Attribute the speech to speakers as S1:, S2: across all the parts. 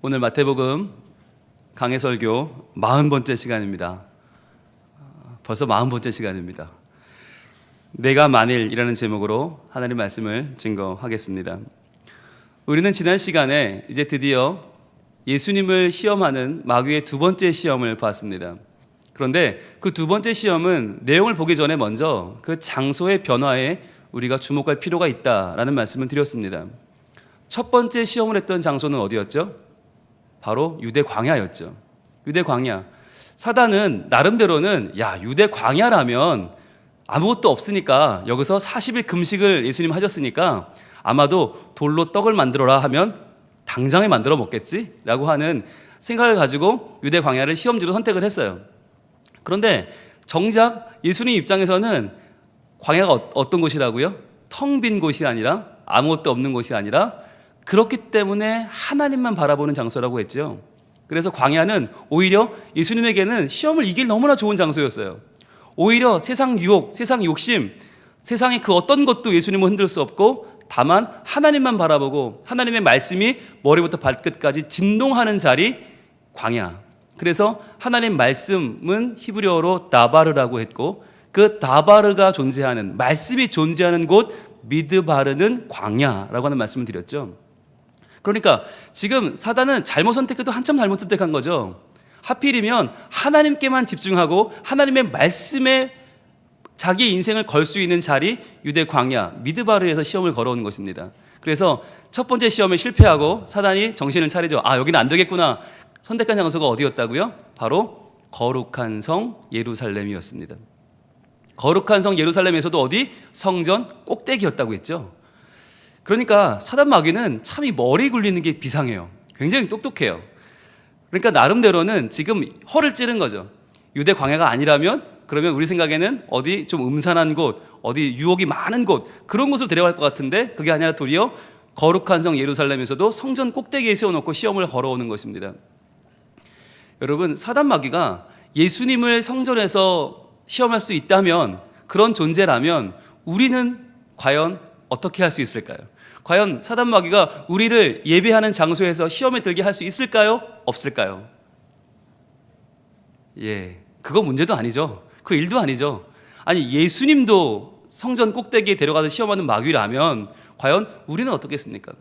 S1: 오늘 마태복음 강해설교 40번째 시간입니다. 벌써 40번째 시간입니다. 내가 만일이라는 제목으로 하나님 말씀을 증거하겠습니다. 우리는 지난 시간에 이제 드디어 예수님을 시험하는 마귀의 두 번째 시험을 봤습니다. 그런데 그 두 번째 시험은 내용을 보기 전에 먼저 그 장소의 변화에 우리가 주목할 필요가 있다라는 말씀을 드렸습니다. 첫 번째 시험을 했던 장소는 어디였죠? 바로 유대 광야였죠. 유대 광야. 사단은 나름대로는 유대 광야라면 아무것도 없으니까 여기서 40일 금식을 예수님 하셨으니까 아마도 돌로 떡을 만들어라 하면 당장에 만들어 먹겠지? 라고 하는 생각을 가지고 유대 광야를 시험지로 선택을 했어요. 그런데 정작 예수님 입장에서는 광야가 어떤 곳이라고요? 텅 빈 곳이 아니라 아무것도 없는 곳이 아니라 그렇기 때문에 하나님만 바라보는 장소라고 했죠. 그래서 광야는 오히려 예수님에게는 시험을 이길 너무나 좋은 장소였어요. 오히려 세상 유혹, 세상 욕심, 세상의 그 어떤 것도 예수님은 흔들 수 없고 다만 하나님만 바라보고 하나님의 말씀이 머리부터 발끝까지 진동하는 자리, 광야. 그래서 하나님 말씀은 히브리어로 다바르라고 했고 그 다바르가 존재하는, 말씀이 존재하는 곳 미드바르는 광야라고 하는 말씀을 드렸죠. 그러니까 지금 사단은 잘못 선택해도 한참 잘못 선택한 거죠. 하필이면 하나님께만 집중하고 하나님의 말씀에 자기 인생을 걸 수 있는 자리, 유대 광야 미드바르에서 시험을 걸어온 것입니다. 그래서 첫 번째 시험에 실패하고 사단이 정신을 차리죠. 여기는 안 되겠구나. 선택한 장소가 어디였다고요? 바로 거룩한 성 예루살렘이었습니다. 거룩한 성 예루살렘에서도 어디? 성전 꼭대기였다고 했죠. 그러니까 사단 마귀는 참 이 머리 굴리는 게 비상해요. 굉장히 똑똑해요. 그러니까 나름대로는 지금 허를 찌른 거죠. 유대 광야가 아니라면 그러면 우리 생각에는 어디 좀 음산한 곳, 어디 유혹이 많은 곳, 그런 곳으로 데려갈 것 같은데 그게 아니라 도리어 거룩한 성 예루살렘에서도 성전 꼭대기에 세워놓고 시험을 걸어오는 것입니다. 여러분, 사단 마귀가 예수님을 성전에서 시험할 수 있다면, 그런 존재라면 우리는 과연 어떻게 할 수 있을까요? 과연 사단 마귀가 우리를 예배하는 장소에서 시험에 들게 할 수 있을까요? 없을까요? 그거 문제도 아니죠. 그 일도 아니죠. 아니, 예수님도 성전 꼭대기에 데려가서 시험하는 마귀라면 과연 우리는 어떻겠습니까?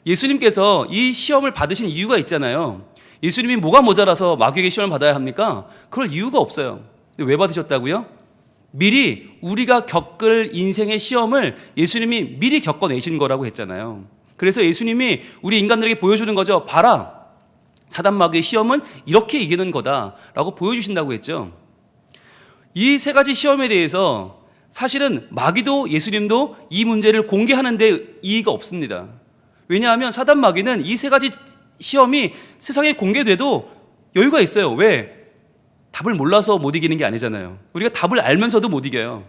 S1: 예수님께서 이 시험을 받으신 이유가 있잖아요. 예수님이 뭐가 모자라서 마귀에게 시험을 받아야 합니까? 그럴 이유가 없어요. 근데 왜 받으셨다고요? 미리 우리가 겪을 인생의 시험을 예수님이 미리 겪어내신 거라고 했잖아요. 그래서 예수님이 우리 인간들에게 보여주는 거죠. 봐라, 사단 마귀의 시험은 이렇게 이기는 거다라고 보여주신다고 했죠. 이 세 가지 시험에 대해서 사실은 마귀도 예수님도 이 문제를 공개하는 데 이의가 없습니다. 왜냐하면 사단 마귀는 이 세 가지 시험이 세상에 공개돼도 여유가 있어요. 왜? 답을 몰라서 못 이기는 게 아니잖아요. 우리가 답을 알면서도 못 이겨요.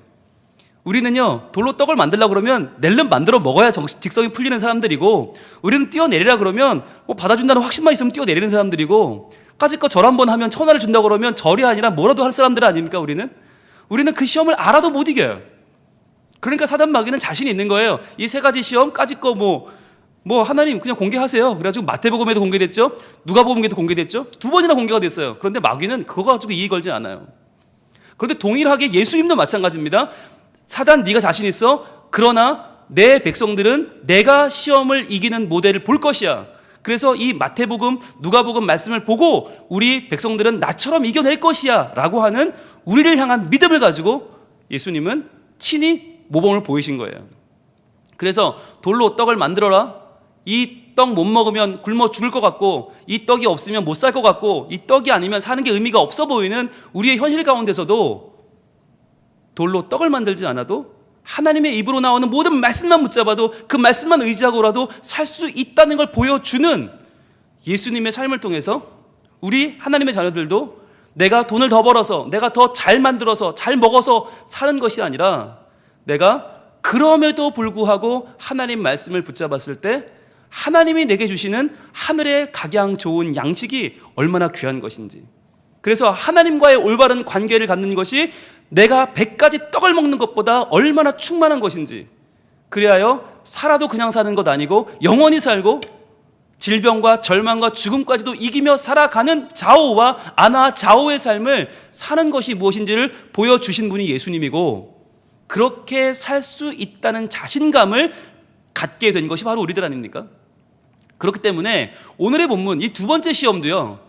S1: 우리는요, 돌로 떡을 만들려고 그러면 낼름 만들어 먹어야 직성이 풀리는 사람들이고, 우리는 뛰어내리라 그러면 받아준다는 확신만 있으면 뛰어내리는 사람들이고, 까짓거 절 한번 하면 천하를 준다고 그러면 절이 아니라 뭐라도 할 사람들 아닙니까? 우리는 그 시험을 알아도 못 이겨요. 그러니까 사단 마귀는 자신이 있는 거예요. 이 세 가지 시험 까짓거 하나님 그냥 공개하세요. 그래가지고 마태복음에도 공개됐죠. 누가복음에도 공개됐죠. 2번이나 공개가 됐어요. 그런데 마귀는 그거 가지고 이의 걸지 않아요. 그런데 동일하게 예수님도 마찬가지입니다. 사단, 네가 자신 있어? 그러나 내 백성들은 내가 시험을 이기는 모델을 볼 것이야. 그래서 이 마태복음, 누가복음 말씀을 보고 우리 백성들은 나처럼 이겨낼 것이야 라고 하는 우리를 향한 믿음을 가지고 예수님은 친히 모범을 보이신 거예요. 그래서 돌로 떡을 만들어라. 이 떡 못 먹으면 굶어 죽을 것 같고, 이 떡이 없으면 못 살 것 같고, 이 떡이 아니면 사는 게 의미가 없어 보이는 우리의 현실 가운데서도 돌로 떡을 만들지 않아도 하나님의 입으로 나오는 모든 말씀만 붙잡아도 그 말씀만 의지하고라도 살 수 있다는 걸 보여주는 예수님의 삶을 통해서 우리 하나님의 자녀들도 내가 돈을 더 벌어서, 내가 더 잘 만들어서, 잘 먹어서 사는 것이 아니라 내가 그럼에도 불구하고 하나님 말씀을 붙잡았을 때 하나님이 내게 주시는 하늘의 각양 좋은 양식이 얼마나 귀한 것인지, 그래서 하나님과의 올바른 관계를 갖는 것이 내가 100가지 떡을 먹는 것보다 얼마나 충만한 것인지, 그리하여 살아도 그냥 사는 것 아니고 영원히 살고 질병과 절망과 죽음까지도 이기며 살아가는 자오와 아나 자오의 삶을 사는 것이 무엇인지를 보여주신 분이 예수님이고, 그렇게 살 수 있다는 자신감을 갖게 된 것이 바로 우리들 아닙니까? 그렇기 때문에 오늘의 본문 이 두 번째 시험도요,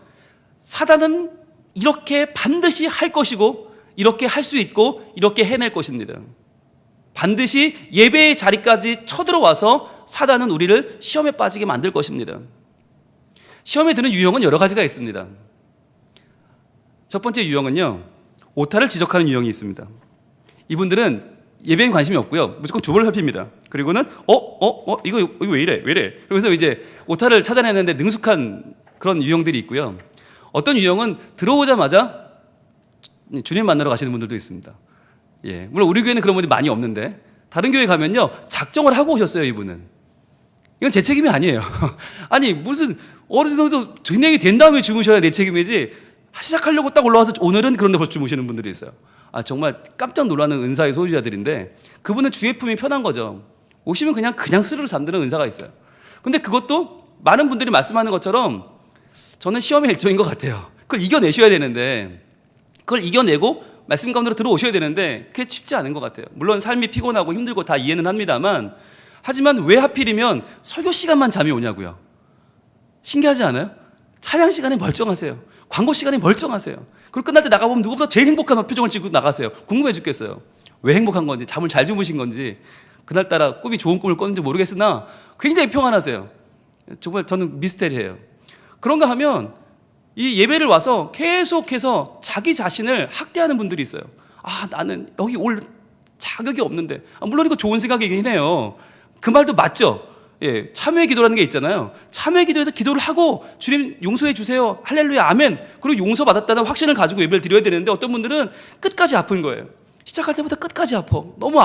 S1: 사단은 이렇게 반드시 할 것이고 이렇게 할 수 있고 이렇게 해낼 것입니다. 반드시 예배의 자리까지 쳐들어와서 사단은 우리를 시험에 빠지게 만들 것입니다. 시험에 드는 유형은 여러 가지가 있습니다. 첫 번째 유형은요, 오타를 지적하는 유형이 있습니다. 이분들은 예배에 관심이 없고요, 무조건 주보를 살핍니다. 그리고는 이거 왜 이래? 그래서 이제 오타를 찾아내는데 능숙한 그런 유형들이 있고요. 어떤 유형은 들어오자마자 주님 만나러 가시는 분들도 있습니다. 예, 물론 우리 교회는 그런 분들이 많이 없는데 다른 교회 가면요, 작정을 하고 오셨어요. 이분은 이건 제 책임이 아니에요. 아니 무슨 어느 정도 진행이 된 다음에 주무셔야 내 책임이지, 시작하려고 딱 올라와서 오늘은 그런데 벌써 주무시는 분들이 있어요. 정말 깜짝 놀라는 은사의 소유자들인데, 그분은 주의 품이 편한 거죠. 오시면 그냥 스르르 잠드는 은사가 있어요. 근데 그것도 많은 분들이 말씀하는 것처럼 저는 시험의 일종인 것 같아요. 그걸 이겨내셔야 되는데, 그걸 이겨내고 말씀 가운데로 들어오셔야 되는데 그게 쉽지 않은 것 같아요. 물론 삶이 피곤하고 힘들고 다 이해는 합니다만, 하지만 왜 하필이면 설교 시간만 잠이 오냐고요. 신기하지 않아요? 찬양 시간에 멀쩡하세요. 광고 시간에 멀쩡하세요. 그리고 끝날 때 나가보면 누구보다 제일 행복한 표정을 지고 나가세요. 궁금해 죽겠어요. 왜 행복한 건지, 잠을 잘 주무신 건지, 그날따라 꿈이 좋은 꿈을 꿨는지 모르겠으나 굉장히 평안하세요. 정말 저는 미스테리예요. 그런가 하면 이 예배를 와서 계속해서 자기 자신을 학대하는 분들이 있어요. 나는 여기 올 자격이 없는데. 물론 이거 좋은 생각이긴 해요. 그 말도 맞죠. 예, 참회 기도라는 게 있잖아요. 참회 기도에서 기도를 하고 주님 용서해 주세요, 할렐루야, 아멘, 그리고 용서 받았다는 확신을 가지고 예배를 드려야 되는데, 어떤 분들은 끝까지 아픈 거예요. 시작할 때부터 끝까지 아파. 너무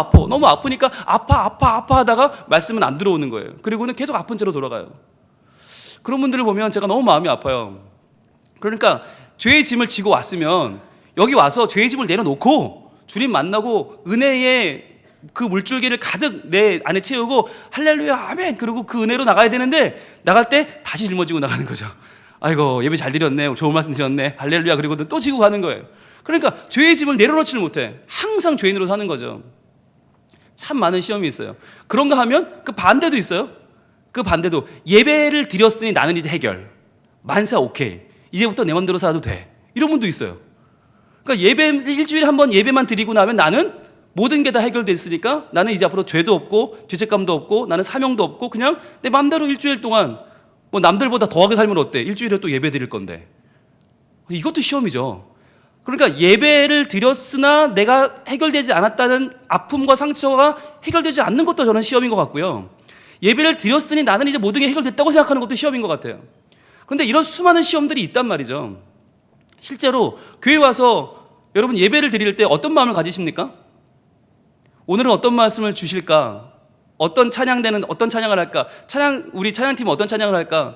S1: 아프니까 아파 하다가 말씀은 안 들어오는 거예요. 그리고는 계속 아픈 채로 돌아가요. 그런 분들을 보면 제가 너무 마음이 아파요. 그러니까 죄의 짐을 지고 왔으면 여기 와서 죄의 짐을 내려놓고 주님 만나고 은혜의 그 물줄기를 가득 내 안에 채우고 할렐루야, 아멘, 그리고 그 은혜로 나가야 되는데, 나갈 때 다시 짊어지고 나가는 거죠. 아이고, 예배 잘 드렸네, 좋은 말씀 드렸네, 할렐루야, 그리고 또 지고 가는 거예요. 그러니까 죄의 짐을 내려놓지를 못해. 항상 죄인으로 사는 거죠. 참 많은 시험이 있어요. 그런가 하면 그 반대도 있어요. 그 반대도, 예배를 드렸으니 나는 이제 해결, 만사 오케이, 이제부터 내 맘대로 살아도 돼, 이런 분도 있어요. 그러니까 일주일에 한 번 예배만 드리고 나면 나는 모든 게 다 해결됐으니까 나는 이제 앞으로 죄도 없고 죄책감도 없고 나는 사명도 없고 그냥 내 맘대로 일주일 동안 뭐 남들보다 더하게 살면 어때? 일주일에 또 예배 드릴 건데. 이것도 시험이죠. 그러니까 예배를 드렸으나 내가 해결되지 않았다는 아픔과 상처가 해결되지 않는 것도 저는 시험인 것 같고요. 예배를 드렸으니 나는 이제 모든 게 해결됐다고 생각하는 것도 시험인 것 같아요. 그런데 이런 수많은 시험들이 있단 말이죠. 실제로 교회 와서 여러분 예배를 드릴 때 어떤 마음을 가지십니까? 오늘은 어떤 말씀을 주실까? 어떤 찬양대는 어떤 찬양을 할까? 우리 찬양팀은 어떤 찬양을 할까?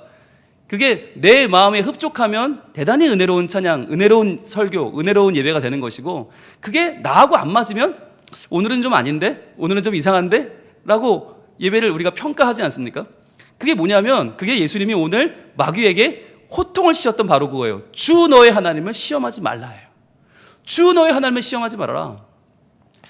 S1: 그게 내 마음에 흡족하면 대단히 은혜로운 찬양, 은혜로운 설교, 은혜로운 예배가 되는 것이고, 그게 나하고 안 맞으면 오늘은 좀 아닌데? 오늘은 좀 이상한데? 라고 예배를 우리가 평가하지 않습니까? 그게 뭐냐면, 그게 예수님이 오늘 마귀에게 호통을 씌웠던 바로 그거예요. 주 너의 하나님을 시험하지 말라예요. 주 너의 하나님을 시험하지 말아라.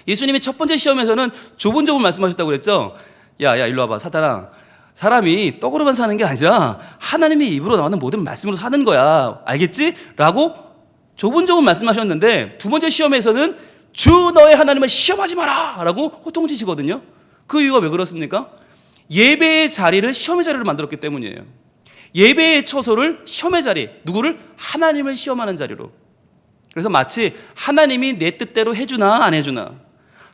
S1: 예수님이 첫 번째 시험에서는 조분조분 말씀하셨다고 그랬죠. 야 일로 와봐, 사탄아. 사람이 떡으로만 사는 게 아니라 하나님의 입으로 나오는 모든 말씀으로 사는 거야, 알겠지? 라고 조분조분 말씀하셨는데, 두 번째 시험에서는 주 너의 하나님을 시험하지 마라 라고 호통치시거든요. 그 이유가 왜 그렇습니까? 예배의 자리를 시험의 자리로 만들었기 때문이에요. 예배의 처소를 시험의 자리, 누구를? 하나님을 시험하는 자리로. 그래서 마치 하나님이 내 뜻대로 해주나 안 해주나,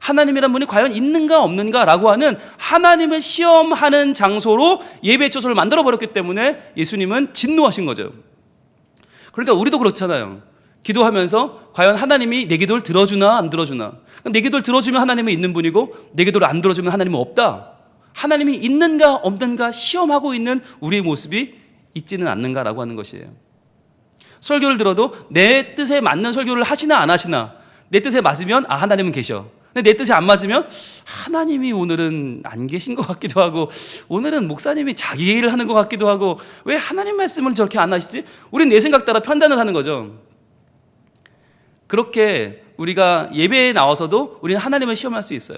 S1: 하나님이란 분이 과연 있는가 없는가 라고 하는 하나님을 시험하는 장소로 예배의 처소를 만들어버렸기 때문에 예수님은 진노하신 거죠. 그러니까 우리도 그렇잖아요. 기도하면서 과연 하나님이 내 기도를 들어주나 안 들어주나. 내 기도를 들어주면 하나님은 있는 분이고, 내 기도를 안 들어주면 하나님은 없다. 하나님이 있는가 없는가 시험하고 있는 우리의 모습이 있지는 않는가라고 하는 것이에요. 설교를 들어도 내 뜻에 맞는 설교를 하시나 안 하시나, 내 뜻에 맞으면 하나님은 계셔, 근데 내 뜻이 안 맞으면 하나님이 오늘은 안 계신 것 같기도 하고, 오늘은 목사님이 자기 일을 하는 것 같기도 하고, 왜 하나님 말씀을 저렇게 안 하시지? 우린 내 생각 따라 판단을 하는 거죠. 그렇게 우리가 예배에 나와서도 우리는 하나님을 시험할 수 있어요.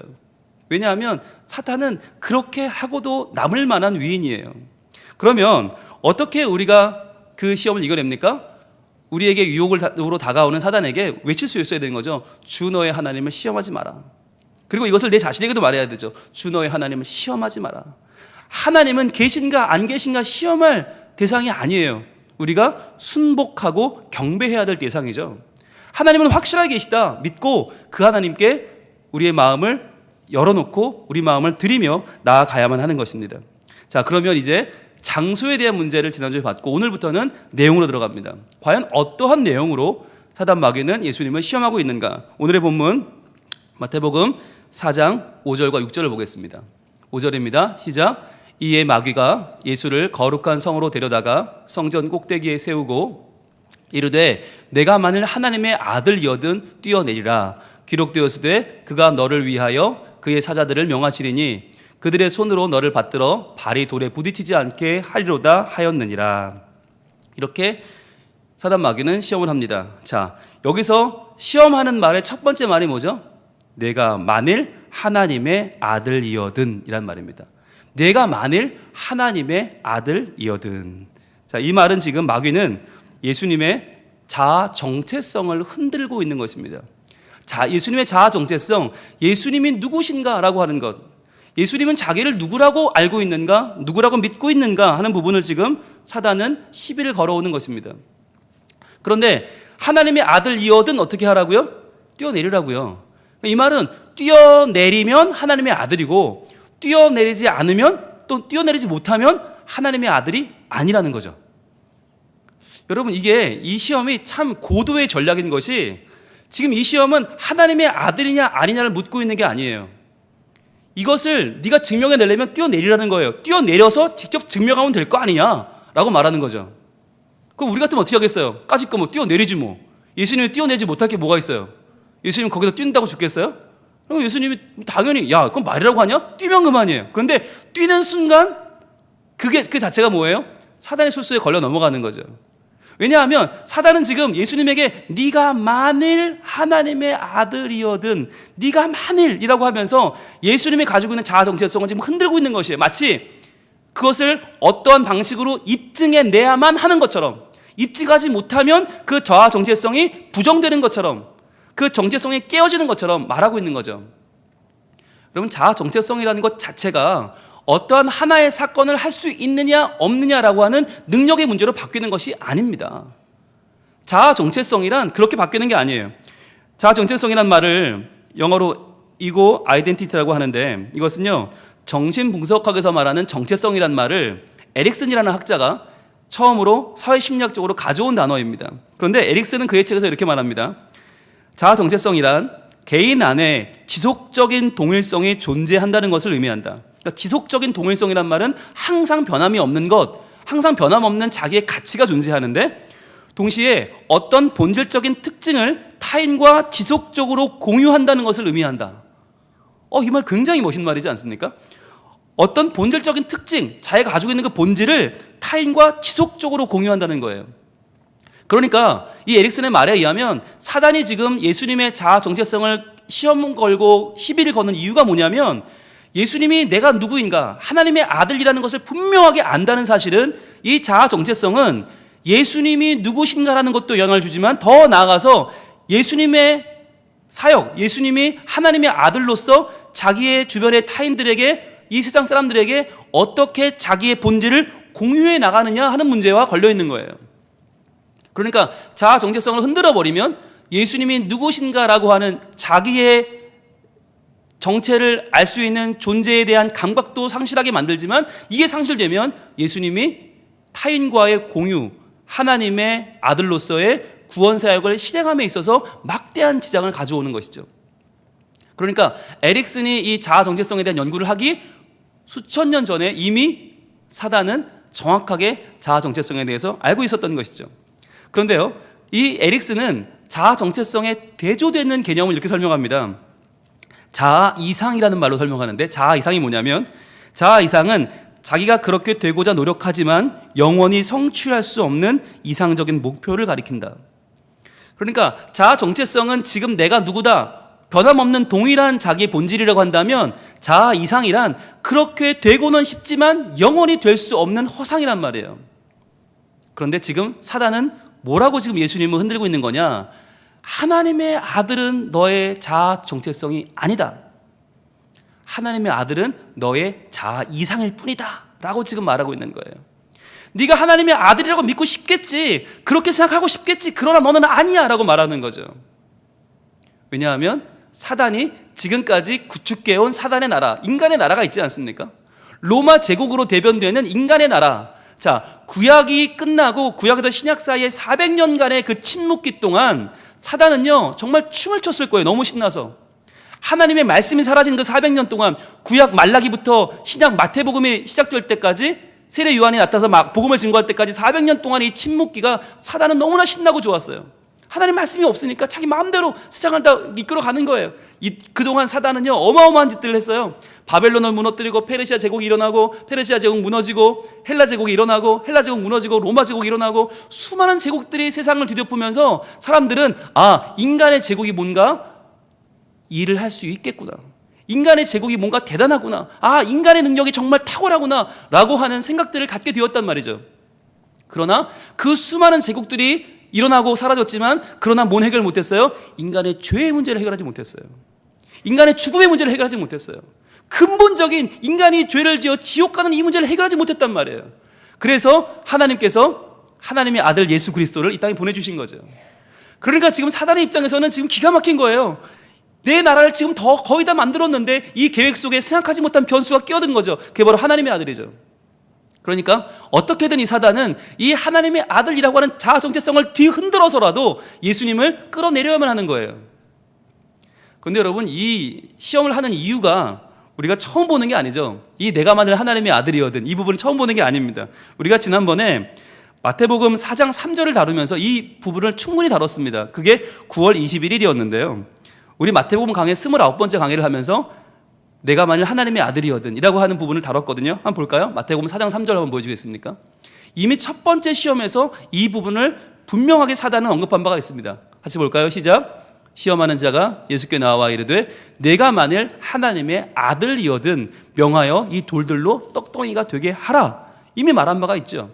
S1: 왜냐하면 사탄은 그렇게 하고도 남을 만한 위인이에요. 그러면 어떻게 우리가 그 시험을 이겨냅니까? 우리에게 유혹으로 다가오는 사단에게 외칠 수 있어야 되는 거죠. 주 너의 하나님을 시험하지 마라. 그리고 이것을 내 자신에게도 말해야 되죠. 주 너의 하나님을 시험하지 마라. 하나님은 계신가 안 계신가 시험할 대상이 아니에요. 우리가 순복하고 경배해야 될 대상이죠. 하나님은 확실하게 계시다 믿고 그 하나님께 우리의 마음을 열어놓고 우리 마음을 드리며 나아가야만 하는 것입니다. 자, 그러면 이제 장소에 대한 문제를 지난주에 봤고, 오늘부터는 내용으로 들어갑니다. 과연 어떠한 내용으로 사단 마귀는 예수님을 시험하고 있는가? 오늘의 본문 마태복음 4장 5절과 6절을 보겠습니다. 5절입니다. 시작. 이에 마귀가 예수를 거룩한 성으로 데려다가 성전 꼭대기에 세우고 이르되 내가 만일 하나님의 아들이거든 뛰어내리라. 기록되었으되 그가 너를 위하여 그의 사자들을 명하시리니 그들의 손으로 너를 받들어 발이 돌에 부딪히지 않게 하리로다 하였느니라. 이렇게 사단 마귀는 시험을 합니다. 자, 여기서 시험하는 말의 첫 번째 말이 뭐죠? 내가 만일 하나님의 아들이거든 이란 말입니다. 내가 만일 하나님의 아들이거든. 자, 이 말은 지금 마귀는 예수님의 자아 정체성을 흔들고 있는 것입니다. 자, 예수님의 자아 정체성, 예수님이 누구신가라고 하는 것, 예수님은 자기를 누구라고 알고 있는가, 누구라고 믿고 있는가 하는 부분을 지금 사단은 시비를 걸어오는 것입니다. 그런데 하나님의 아들이거든 어떻게 하라고요? 뛰어내리라고요. 이 말은 뛰어내리면 하나님의 아들이고, 뛰어내리지 않으면, 또 뛰어내리지 못하면 하나님의 아들이 아니라는 거죠. 여러분, 이 시험이 참 고도의 전략인 것이, 지금 이 시험은 하나님의 아들이냐 아니냐를 묻고 있는 게 아니에요. 이것을 네가 증명해내려면 뛰어내리라는 거예요. 뛰어내려서 직접 증명하면 될 거 아니냐 라고 말하는 거죠. 그럼 우리 같으면 어떻게 하겠어요? 까짓 거 뭐 뛰어내리지 뭐. 예수님이 뛰어내지 못할 게 뭐가 있어요? 예수님 거기서 뛴다고 죽겠어요? 그럼 예수님이 당연히 야 그건 말이라고 하냐? 뛰면 그만이에요. 그런데 뛰는 순간 그 자체가 뭐예요? 사단의 술수에 걸려 넘어가는 거죠. 왜냐하면 사단은 지금 예수님에게 네가 만일 하나님의 아들이거든, 네가 만일이라고 하면서 예수님이 가지고 있는 자아 정체성을 지금 흔들고 있는 것이에요. 마치 그것을 어떠한 방식으로 입증해내야만 하는 것처럼, 입증하지 못하면 그 자아 정체성이 부정되는 것처럼, 그 정체성이 깨어지는 것처럼 말하고 있는 거죠. 여러분, 자아 정체성이라는 것 자체가 어떠한 하나의 사건을 할 수 있느냐 없느냐라고 하는 능력의 문제로 바뀌는 것이 아닙니다. 자아 정체성이란 그렇게 바뀌는 게 아니에요. 자아 정체성이란 말을 영어로 이고 아이덴티티라고 하는데, 이것은요 정신분석학에서 말하는 정체성이란 말을 에릭슨이라는 학자가 처음으로 사회심리학적으로 가져온 단어입니다. 그런데 에릭슨은 그의 책에서 이렇게 말합니다. 자아 정체성이란 개인 안에 지속적인 동일성이 존재한다는 것을 의미한다. 그러니까 지속적인 동일성이란 말은 항상 변함이 없는 것, 항상 변함없는 자기의 가치가 존재하는데, 동시에 어떤 본질적인 특징을 타인과 지속적으로 공유한다는 것을 의미한다. 이 말 굉장히 멋있는 말이지 않습니까? 어떤 본질적인 특징, 자기가 가지고 있는 그 본질을 타인과 지속적으로 공유한다는 거예요. 그러니까 이 에릭슨의 말에 의하면 사단이 지금 예수님의 자아 정체성을 시험 걸고 시비를 거는 이유가 뭐냐면, 예수님이 내가 누구인가, 하나님의 아들이라는 것을 분명하게 안다는 사실은, 이 자아 정체성은 예수님이 누구신가라는 것도 영향을 주지만 더 나아가서 예수님의 사역, 예수님이 하나님의 아들로서 자기의 주변의 타인들에게, 이 세상 사람들에게 어떻게 자기의 본질을 공유해 나가느냐 하는 문제와 걸려 있는 거예요. 그러니까 자아 정체성을 흔들어 버리면 예수님이 누구신가라고 하는 자기의 정체를 알 수 있는 존재에 대한 감각도 상실하게 만들지만, 이게 상실되면 예수님이 타인과의 공유, 하나님의 아들로서의 구원 사역을 실행함에 있어서 막대한 지장을 가져오는 것이죠. 그러니까 에릭슨이 이 자아 정체성에 대한 연구를 하기 수천 년 전에 이미 사단은 정확하게 자아 정체성에 대해서 알고 있었던 것이죠. 그런데요, 이 에릭슨은 자아 정체성에 대조되는 개념을 이렇게 설명합니다. 자아 이상이라는 말로 설명하는데, 자아 이상이 뭐냐면, 자아 이상은 자기가 그렇게 되고자 노력하지만 영원히 성취할 수 없는 이상적인 목표를 가리킨다. 그러니까 자아 정체성은 지금 내가 누구다, 변함없는 동일한 자기의 본질이라고 한다면, 자아 이상이란 그렇게 되고는 싶지만 영원히 될 수 없는 허상이란 말이에요. 그런데 지금 사단은 뭐라고 지금 예수님을 흔들고 있는 거냐? 하나님의 아들은 너의 자아 정체성이 아니다. 하나님의 아들은 너의 자아 이상일 뿐이다 라고 지금 말하고 있는 거예요. 네가 하나님의 아들이라고 믿고 싶겠지, 그렇게 생각하고 싶겠지, 그러나 너는 아니야 라고 말하는 거죠. 왜냐하면 사단이 지금까지 구축해온 사단의 나라, 인간의 나라가 있지 않습니까? 로마 제국으로 대변되는 인간의 나라. 자, 구약이 끝나고 구약에서 신약 사이에 400년간의 그 침묵기 동안 사단은요 정말 춤을 췄을 거예요. 너무 신나서. 하나님의 말씀이 사라진 그 400년 동안, 구약 말라기부터 신약 마태복음이 시작될 때까지, 세례 요한이 나타나서 막 복음을 증거할 때까지 400년 동안 이 침묵기가 사단은 너무나 신나고 좋았어요. 하나님 말씀이 없으니까 자기 마음대로 세상을 다 이끌어가는 거예요. 그동안 사단은요 어마어마한 짓들을 했어요. 바벨론을 무너뜨리고 페르시아 제국이 일어나고, 페르시아 제국 무너지고, 헬라 제국이 일어나고, 헬라 제국 무너지고, 로마 제국이 일어나고, 수많은 제국들이 세상을 뒤덮으면서 사람들은 인간의 제국이 뭔가 일을 할 수 있겠구나, 인간의 제국이 뭔가 대단하구나, 인간의 능력이 정말 탁월하구나 라고 하는 생각들을 갖게 되었단 말이죠. 그러나 그 수많은 제국들이 일어나고 사라졌지만, 그러나 뭔 해결 못했어요? 인간의 죄의 문제를 해결하지 못했어요. 인간의 죽음의 문제를 해결하지 못했어요. 근본적인 인간이 죄를 지어 지옥 가는 이 문제를 해결하지 못했단 말이에요. 그래서 하나님께서 하나님의 아들 예수 그리스도를 이 땅에 보내주신 거죠. 그러니까 지금 사단의 입장에서는 지금 기가 막힌 거예요. 내 나라를 지금 거의 다 만들었는데 이 계획 속에 생각하지 못한 변수가 끼어든 거죠. 그게 바로 하나님의 아들이죠. 그러니까 어떻게든 이 사단은 이 하나님의 아들이라고 하는 자아 정체성을 뒤흔들어서라도 예수님을 끌어내려야만 하는 거예요. 그런데 여러분, 이 시험을 하는 이유가 우리가 처음 보는 게 아니죠. 이 내가 만일 하나님의 아들이거든, 이 부분을 처음 보는 게 아닙니다. 우리가 지난번에 마태복음 4장 3절을 다루면서 이 부분을 충분히 다뤘습니다. 그게 9월 21일이었는데요. 우리 마태복음 강의 29번째 강의를 하면서 내가 만일 하나님의 아들이거든 이라고 하는 부분을 다뤘거든요. 한번 볼까요? 마태복음 4장 3절 한번 보여주겠습니까? 이미 첫 번째 시험에서 이 부분을 분명하게 사단은 언급한 바가 있습니다. 같이 볼까요? 시작. 시험하는 자가 예수께 나와 이르되 내가 만일 하나님의 아들이거든 명하여 이 돌들로 떡덩이가 되게 하라. 이미 말한 바가 있죠.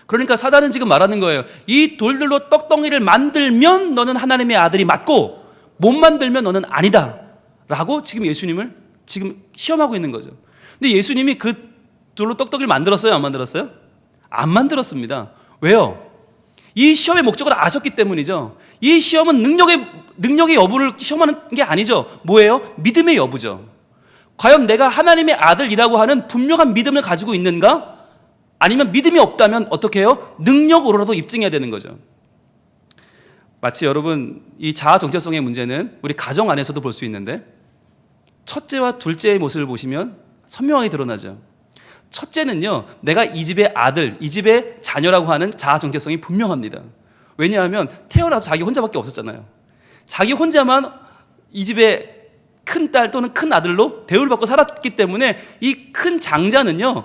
S1: 그러니까 사단은 지금 말하는 거예요. 이 돌들로 떡덩이를 만들면 너는 하나님의 아들이 맞고, 못 만들면 너는 아니다 라고 지금 예수님을 지금 시험하고 있는 거죠. 근데 예수님이 그 돌로 떡떡이를 만들었어요? 안 만들었어요? 안 만들었습니다. 왜요? 이 시험의 목적을 아셨기 때문이죠. 이 시험은 능력의 여부를 시험하는 게 아니죠. 뭐예요? 믿음의 여부죠. 과연 내가 하나님의 아들이라고 하는 분명한 믿음을 가지고 있는가? 아니면 믿음이 없다면 어떻게 해요? 능력으로라도 입증해야 되는 거죠. 마치 여러분, 이 자아 정체성의 문제는 우리 가정 안에서도 볼 수 있는데, 첫째와 둘째의 모습을 보시면 선명하게 드러나죠. 첫째는요, 내가 이 집의 아들, 이 집의 자녀라고 하는 자아 정체성이 분명합니다. 왜냐하면 태어나서 자기 혼자밖에 없었잖아요. 자기 혼자만 이 집의 큰 딸 또는 큰 아들로 대우를 받고 살았기 때문에 이 큰 장자는요,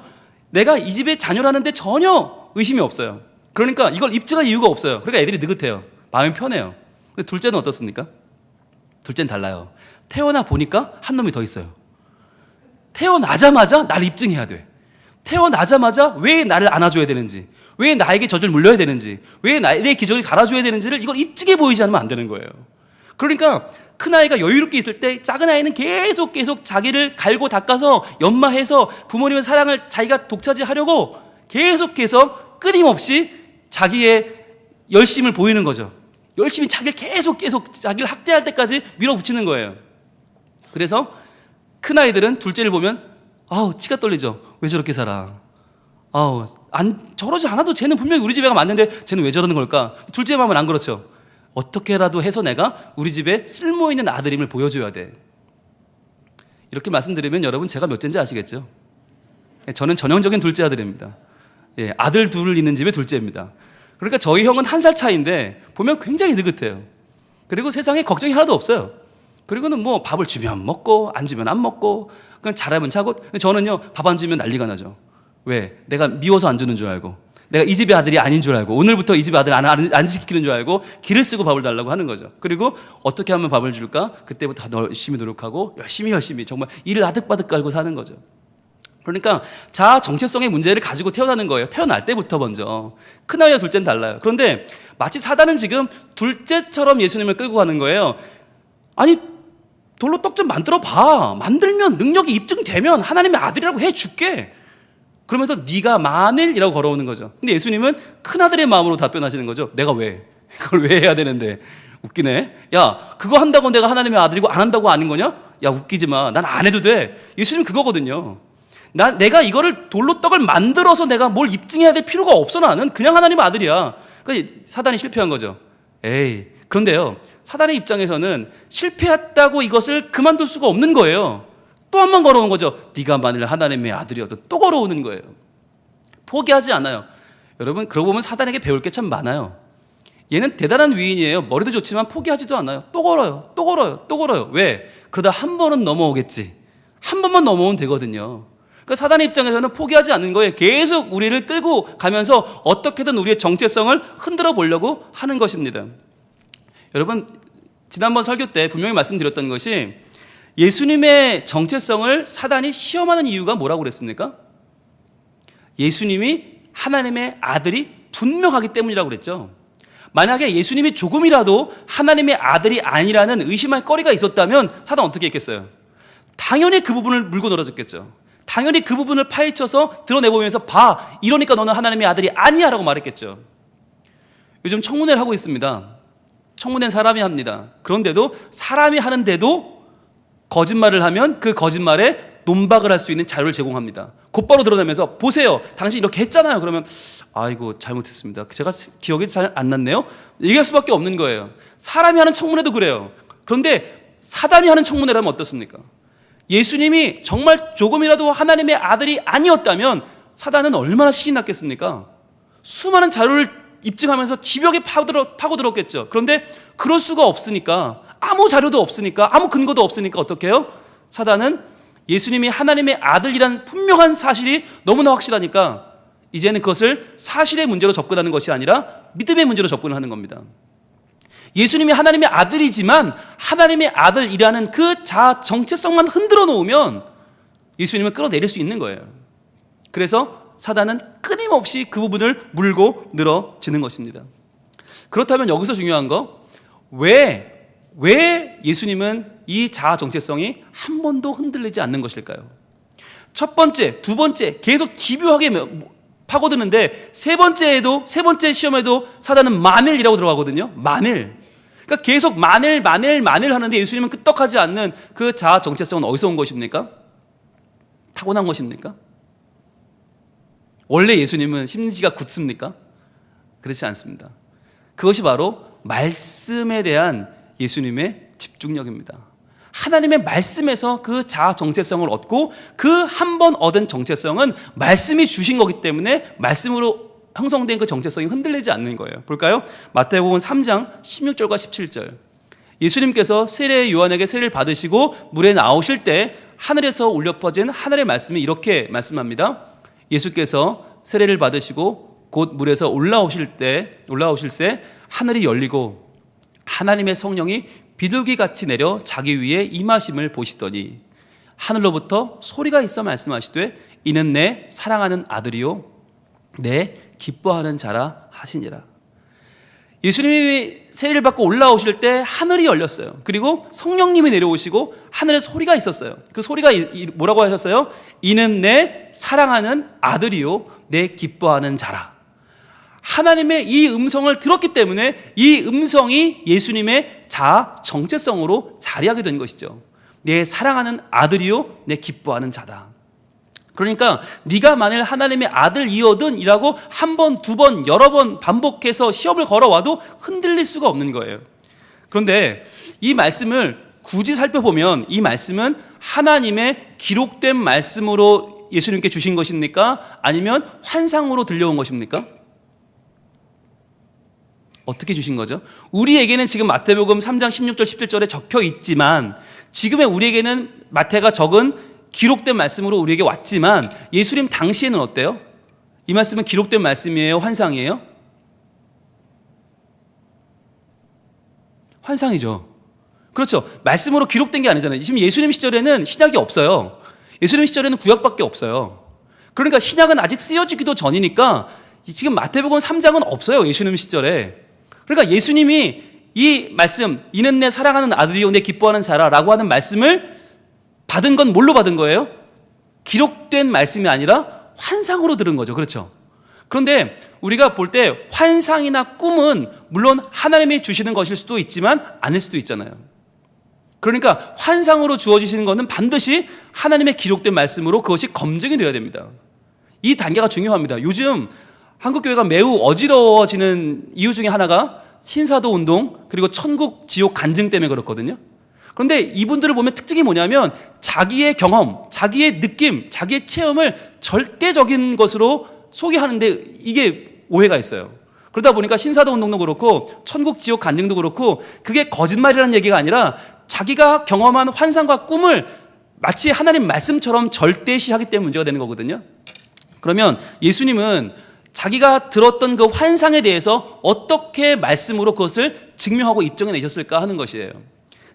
S1: 내가 이 집의 자녀라는데 전혀 의심이 없어요. 그러니까 이걸 입증할 이유가 없어요. 그러니까 애들이 느긋해요. 마음이 편해요. 근데 둘째는 어떻습니까? 둘째는 달라요. 태어나 보니까 한 놈이 더 있어요. 태어나자마자 나를 입증해야 돼. 태어나자마자 왜 나를 안아줘야 되는지, 왜 나에게 젖을 물려야 되는지, 왜 내 기저귀를 갈아줘야 되는지를 이걸 입증해 보이지 않으면 안 되는 거예요. 그러니까 큰아이가 여유롭게 있을 때 작은아이는 계속 자기를 갈고 닦아서 연마해서 부모님의 사랑을 자기가 독차지하려고 계속해서 끊임없이 자기의 열심을 보이는 거죠. 열심히 자기를 계속 자기를 학대할 때까지 밀어붙이는 거예요. 그래서 큰아이들은 둘째를 보면 치가 떨리죠. 왜 저렇게 살아? 저러지 않아도 쟤는 분명히 우리 집애가 맞는데 쟤는 왜 저러는 걸까? 둘째 마음은 안 그렇죠. 어떻게라도 해서 내가 우리 집에 쓸모있는 아들임을 보여줘야 돼. 이렇게 말씀드리면 여러분, 제가 몇째인지 아시겠죠? 저는 전형적인 둘째 아들입니다. 아들 둘을 있는 집의 둘째입니다. 그러니까 저희 형은 1살 차이인데 보면 굉장히 느긋해요. 그리고 세상에 걱정이 하나도 없어요. 그리고는 뭐 밥을 주면 먹고 안 주면 안 먹고 그냥 잘하면 자고. 저는요 밥 안 주면 난리가 나죠. 왜? 내가 미워서 안 주는 줄 알고, 내가 이 집의 아들이 아닌 줄 알고, 오늘부터 이 집의 아들 안 지키는 줄 알고 기를 쓰고 밥을 달라고 하는 거죠. 그리고 어떻게 하면 밥을 줄까? 그때부터 더 열심히 노력하고 열심히 정말 이를 아득바득 깔고 사는 거죠. 그러니까 자아 정체성의 문제를 가지고 태어나는 거예요. 태어날 때부터 먼저. 큰아이와 둘째는 달라요. 그런데 마치 사단은 지금 둘째처럼 예수님을 끌고 가는 거예요. 아니 돌로 떡 좀 만들어 봐. 만들면 능력이 입증되면 하나님의 아들이라고 해줄게. 그러면서 네가 만일이라고 걸어오는 거죠. 근데 예수님은 큰아들의 마음으로 답변하시는 거죠. 내가 왜? 그걸 왜 해야 되는데? 웃기네. 야 그거 한다고 내가 하나님의 아들이고 안 한다고 아닌 거냐? 야 웃기지 마. 난 안 해도 돼. 예수님 그거거든요. 내가 이거를 돌로 떡을 만들어서 내가 뭘 입증해야 될 필요가 없어. 나는 그냥 하나님의 아들이야. 그러니까 사단이 실패한 거죠. 에이. 그런데요 사단의 입장에서는 실패했다고 이것을 그만둘 수가 없는 거예요. 또 한 번 걸어오는 거죠. 네가 만일 하나님의 아들이어도 또 걸어오는 거예요. 포기하지 않아요. 여러분 그러고 보면 사단에게 배울 게 참 많아요. 얘는 대단한 위인이에요. 머리도 좋지만 포기하지도 않아요. 또 걸어요. 왜? 그러다 한 번은 넘어오겠지. 한 번만 넘어오면 되거든요. 그러니까 사단의 입장에서는 포기하지 않는 거예요. 계속 우리를 끌고 가면서 어떻게든 우리의 정체성을 흔들어 보려고 하는 것입니다. 여러분 지난번 설교 때 분명히 말씀드렸던 것이 예수님의 정체성을 사단이 시험하는 이유가 뭐라고 그랬습니까? 예수님이 하나님의 아들이 분명하기 때문이라고 그랬죠. 만약에 예수님이 조금이라도 하나님의 아들이 아니라는 의심할 거리가 있었다면 사단 어떻게 했겠어요? 당연히 그 부분을 물고 늘어졌겠죠. 당연히 그 부분을 파헤쳐서 드러내보면서 봐, 이러니까 너는 하나님의 아들이 아니야 라고 말했겠죠. 요즘 청문회를 하고 있습니다. 청문회는 사람이 합니다. 그런데도 사람이 하는데도 거짓말을 하면 그 거짓말에 논박을 할 수 있는 자료를 제공합니다. 곧바로 드러내면서 보세요, 당신 이렇게 했잖아요. 그러면 아이고 잘못했습니다. 제가 기억이 잘 안 났네요. 얘기할 수밖에 없는 거예요. 사람이 하는 청문회도 그래요. 그런데 사단이 하는 청문회라면 어떻습니까? 예수님이 정말 조금이라도 하나님의 아들이 아니었다면 사단은 얼마나 신이 났겠습니까? 수많은 자료를 입증하면서 집요하게 파고들었겠죠. 그런데 그럴 수가 없으니까, 아무 자료도 없으니까, 아무 근거도 없으니까 어떻게 해요? 사단은 예수님이 하나님의 아들이라는 분명한 사실이 너무나 확실하니까 이제는 그것을 사실의 문제로 접근하는 것이 아니라 믿음의 문제로 접근하는 겁니다. 예수님이 하나님의 아들이지만 하나님의 아들이라는 그 자아 정체성만 흔들어 놓으면 예수님을 끌어내릴 수 있는 거예요. 그래서 사단은 끊임없이 그 부분을 물고 늘어지는 것입니다. 그렇다면 여기서 중요한 거, 왜 예수님은 이 자아 정체성이 한 번도 흔들리지 않는 것일까요? 첫 번째, 두 번째 계속 기묘하게 파고드는데 세 번째 시험에도 사단은 만일이라고 들어가거든요. 만일. 그러니까 계속 만일 하는데 예수님은 끄떡하지 않는 그 자아 정체성은 어디서 온 것입니까? 타고난 것입니까? 원래 예수님은 심지가 굳습니까? 그렇지 않습니다. 그것이 바로 말씀에 대한 예수님의 집중력입니다. 하나님의 말씀에서 그 자아 정체성을 얻고 그 한 번 얻은 정체성은 말씀이 주신 거기 때문에 말씀으로 형성된 그 정체성이 흔들리지 않는 거예요. 볼까요? 마태복음 3장 16절과 17절. 예수님께서 세례 요한에게 세례를 받으시고 물에 나오실 때 하늘에서 울려 퍼진 하늘의 말씀이 이렇게 말씀합니다. 예수께서 세례를 받으시고 곧 물에서 올라오실새 하늘이 열리고 하나님의 성령이 비둘기같이 내려 자기 위에 임하심을 보시더니 하늘로부터 소리가 있어 말씀하시되 이는 내 사랑하는 아들이요 내 기뻐하는 자라 하시니라. 예수님이 세례를 받고 올라오실 때 하늘이 열렸어요. 그리고 성령님이 내려오시고 하늘에 소리가 있었어요. 그 소리가 뭐라고 하셨어요? 이는 내 사랑하는 아들이요 내 기뻐하는 자라. 하나님의 이 음성을 들었기 때문에 이 음성이 예수님의 자아 정체성으로 자리하게 된 것이죠. 내 사랑하는 아들이요 내 기뻐하는 자다. 그러니까 네가 만일 하나님의 아들이거든 이라고 한 번, 두 번, 여러 번 반복해서 시험을 걸어와도 흔들릴 수가 없는 거예요. 그런데 이 말씀을 굳이 살펴보면 이 말씀은 하나님의 기록된 말씀으로 예수님께 주신 것입니까? 아니면 환상으로 들려온 것입니까? 어떻게 주신 거죠? 우리에게는 지금 마태복음 3장 16절 17절에 적혀 있지만 지금의 우리에게는 마태가 적은 기록된 말씀으로 우리에게 왔지만 예수님 당시에는 어때요? 이 말씀은 기록된 말씀이에요? 환상이에요? 환상이죠. 그렇죠. 말씀으로 기록된 게 아니잖아요. 지금 예수님 시절에는 신약이 없어요. 예수님 시절에는 구약밖에 없어요. 그러니까 신약은 아직 쓰여지기도 전이니까 지금 마태복음 3장은 없어요. 예수님 시절에. 그러니까 예수님이 이 말씀, 이는 내 사랑하는 아들이요 내 기뻐하는 자라라고 하는 말씀을 받은 건 뭘로 받은 거예요? 기록된 말씀이 아니라 환상으로 들은 거죠. 그렇죠? 그런데 우리가 볼 때 환상이나 꿈은 물론 하나님이 주시는 것일 수도 있지만 아닐 수도 있잖아요. 그러니까 환상으로 주어지시는 것은 반드시 하나님의 기록된 말씀으로 그것이 검증이 되어야 됩니다. 이 단계가 중요합니다. 요즘 한국교회가 매우 어지러워지는 이유 중에 하나가 신사도 운동 그리고 천국 지옥 간증 때문에 그렇거든요. 그런데 이분들을 보면 특징이 뭐냐면 자기의 경험, 자기의 느낌, 자기의 체험을 절대적인 것으로 소개하는데 이게 오해가 있어요. 그러다 보니까 신사도 운동도 그렇고 천국 지옥 간증도 그렇고 그게 거짓말이라는 얘기가 아니라 자기가 경험한 환상과 꿈을 마치 하나님 말씀처럼 절대시하기 때문에 문제가 되는 거거든요. 그러면 예수님은 자기가 들었던 그 환상에 대해서 어떻게 말씀으로 그것을 증명하고 입증해 내셨을까 하는 것이에요.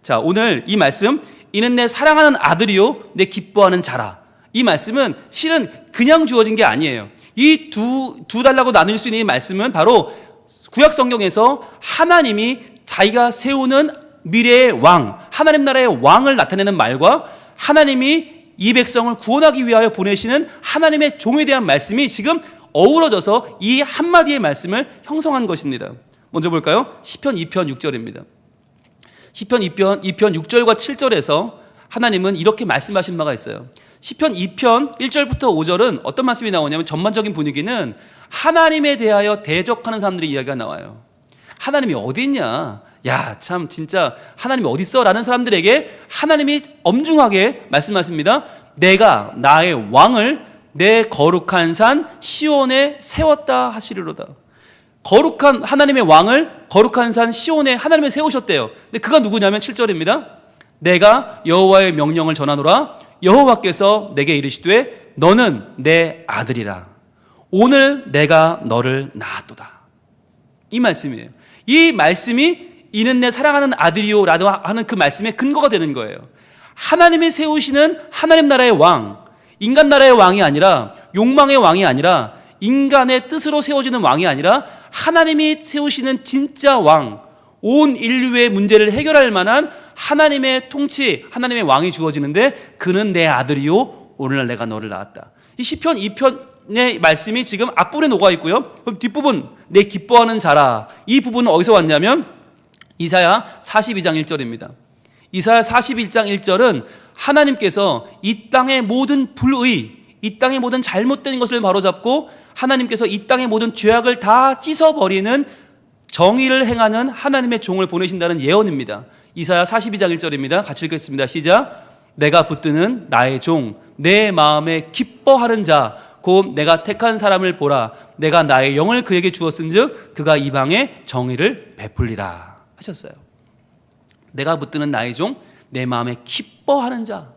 S1: 자, 오늘 이 말씀, 이는 내 사랑하는 아들이요 내 기뻐하는 자라. 이 말씀은 실은 그냥 주어진 게 아니에요. 이 두 달라고 나눌 수 있는 이 말씀은 바로 구약 성경에서 하나님이 자기가 세우는 미래의 왕, 하나님 나라의 왕을 나타내는 말과 하나님이 이 백성을 구원하기 위하여 보내시는 하나님의 종에 대한 말씀이 지금 어우러져서 이 한마디의 말씀을 형성한 것입니다. 먼저 볼까요? 시편 2편 6절입니다. 시편 2편 6절과 7절에서 하나님은 이렇게 말씀하신 바가 있어요. 시편 2편 1절부터 5절은 어떤 말씀이 나오냐면 전반적인 분위기는 하나님에 대하여 대적하는 사람들의 이야기가 나와요. 하나님이 어디 있냐? 야, 참 진짜 하나님이 어디 있어? 라는 사람들에게 하나님이 엄중하게 말씀하십니다. 내가 나의 왕을 내 거룩한 산 시온에 세웠다 하시리로다. 거룩한 하나님의 왕을 거룩한 산 시온에 하나님이 세우셨대요. 근데 그가 누구냐면 7절입니다. 내가 여호와의 명령을 전하노라. 여호와께서 내게 이르시되 너는 내 아들이라. 오늘 내가 너를 낳았도다. 이 말씀이에요. 이 말씀이 이는 내 사랑하는 아들이요 라고 하는 그 말씀의 근거가 되는 거예요. 하나님이 세우시는 하나님 나라의 왕, 인간 나라의 왕이 아니라 욕망의 왕이 아니라 인간의 뜻으로 세워지는 왕이 아니라 하나님이 세우시는 진짜 왕, 온 인류의 문제를 해결할 만한 하나님의 통치, 하나님의 왕이 주어지는데 그는 내 아들이요 오늘날 내가 너를 낳았다. 이 시편 2편의 말씀이 지금 앞부분에 녹아 있고요. 그럼 뒷부분 내 기뻐하는 자라. 이 부분은 어디서 왔냐면 이사야 42장 1절입니다. 이사야 41장 1절은 하나님께서 이 땅의 모든 불의, 이 땅의 모든 잘못된 것을 바로잡고 하나님께서 이 땅의 모든 죄악을 다 씻어버리는 정의를 행하는 하나님의 종을 보내신다는 예언입니다. 이사야 42장 1절입니다. 같이 읽겠습니다. 시작. 내가 붙드는 나의 종, 내 마음에 기뻐하는 자, 곧 내가 택한 사람을 보라. 내가 나의 영을 그에게 주었은즉 그가 이방에 정의를 베풀리라 하셨어요. 내가 붙드는 나의 종, 내 마음에 기뻐하는 자.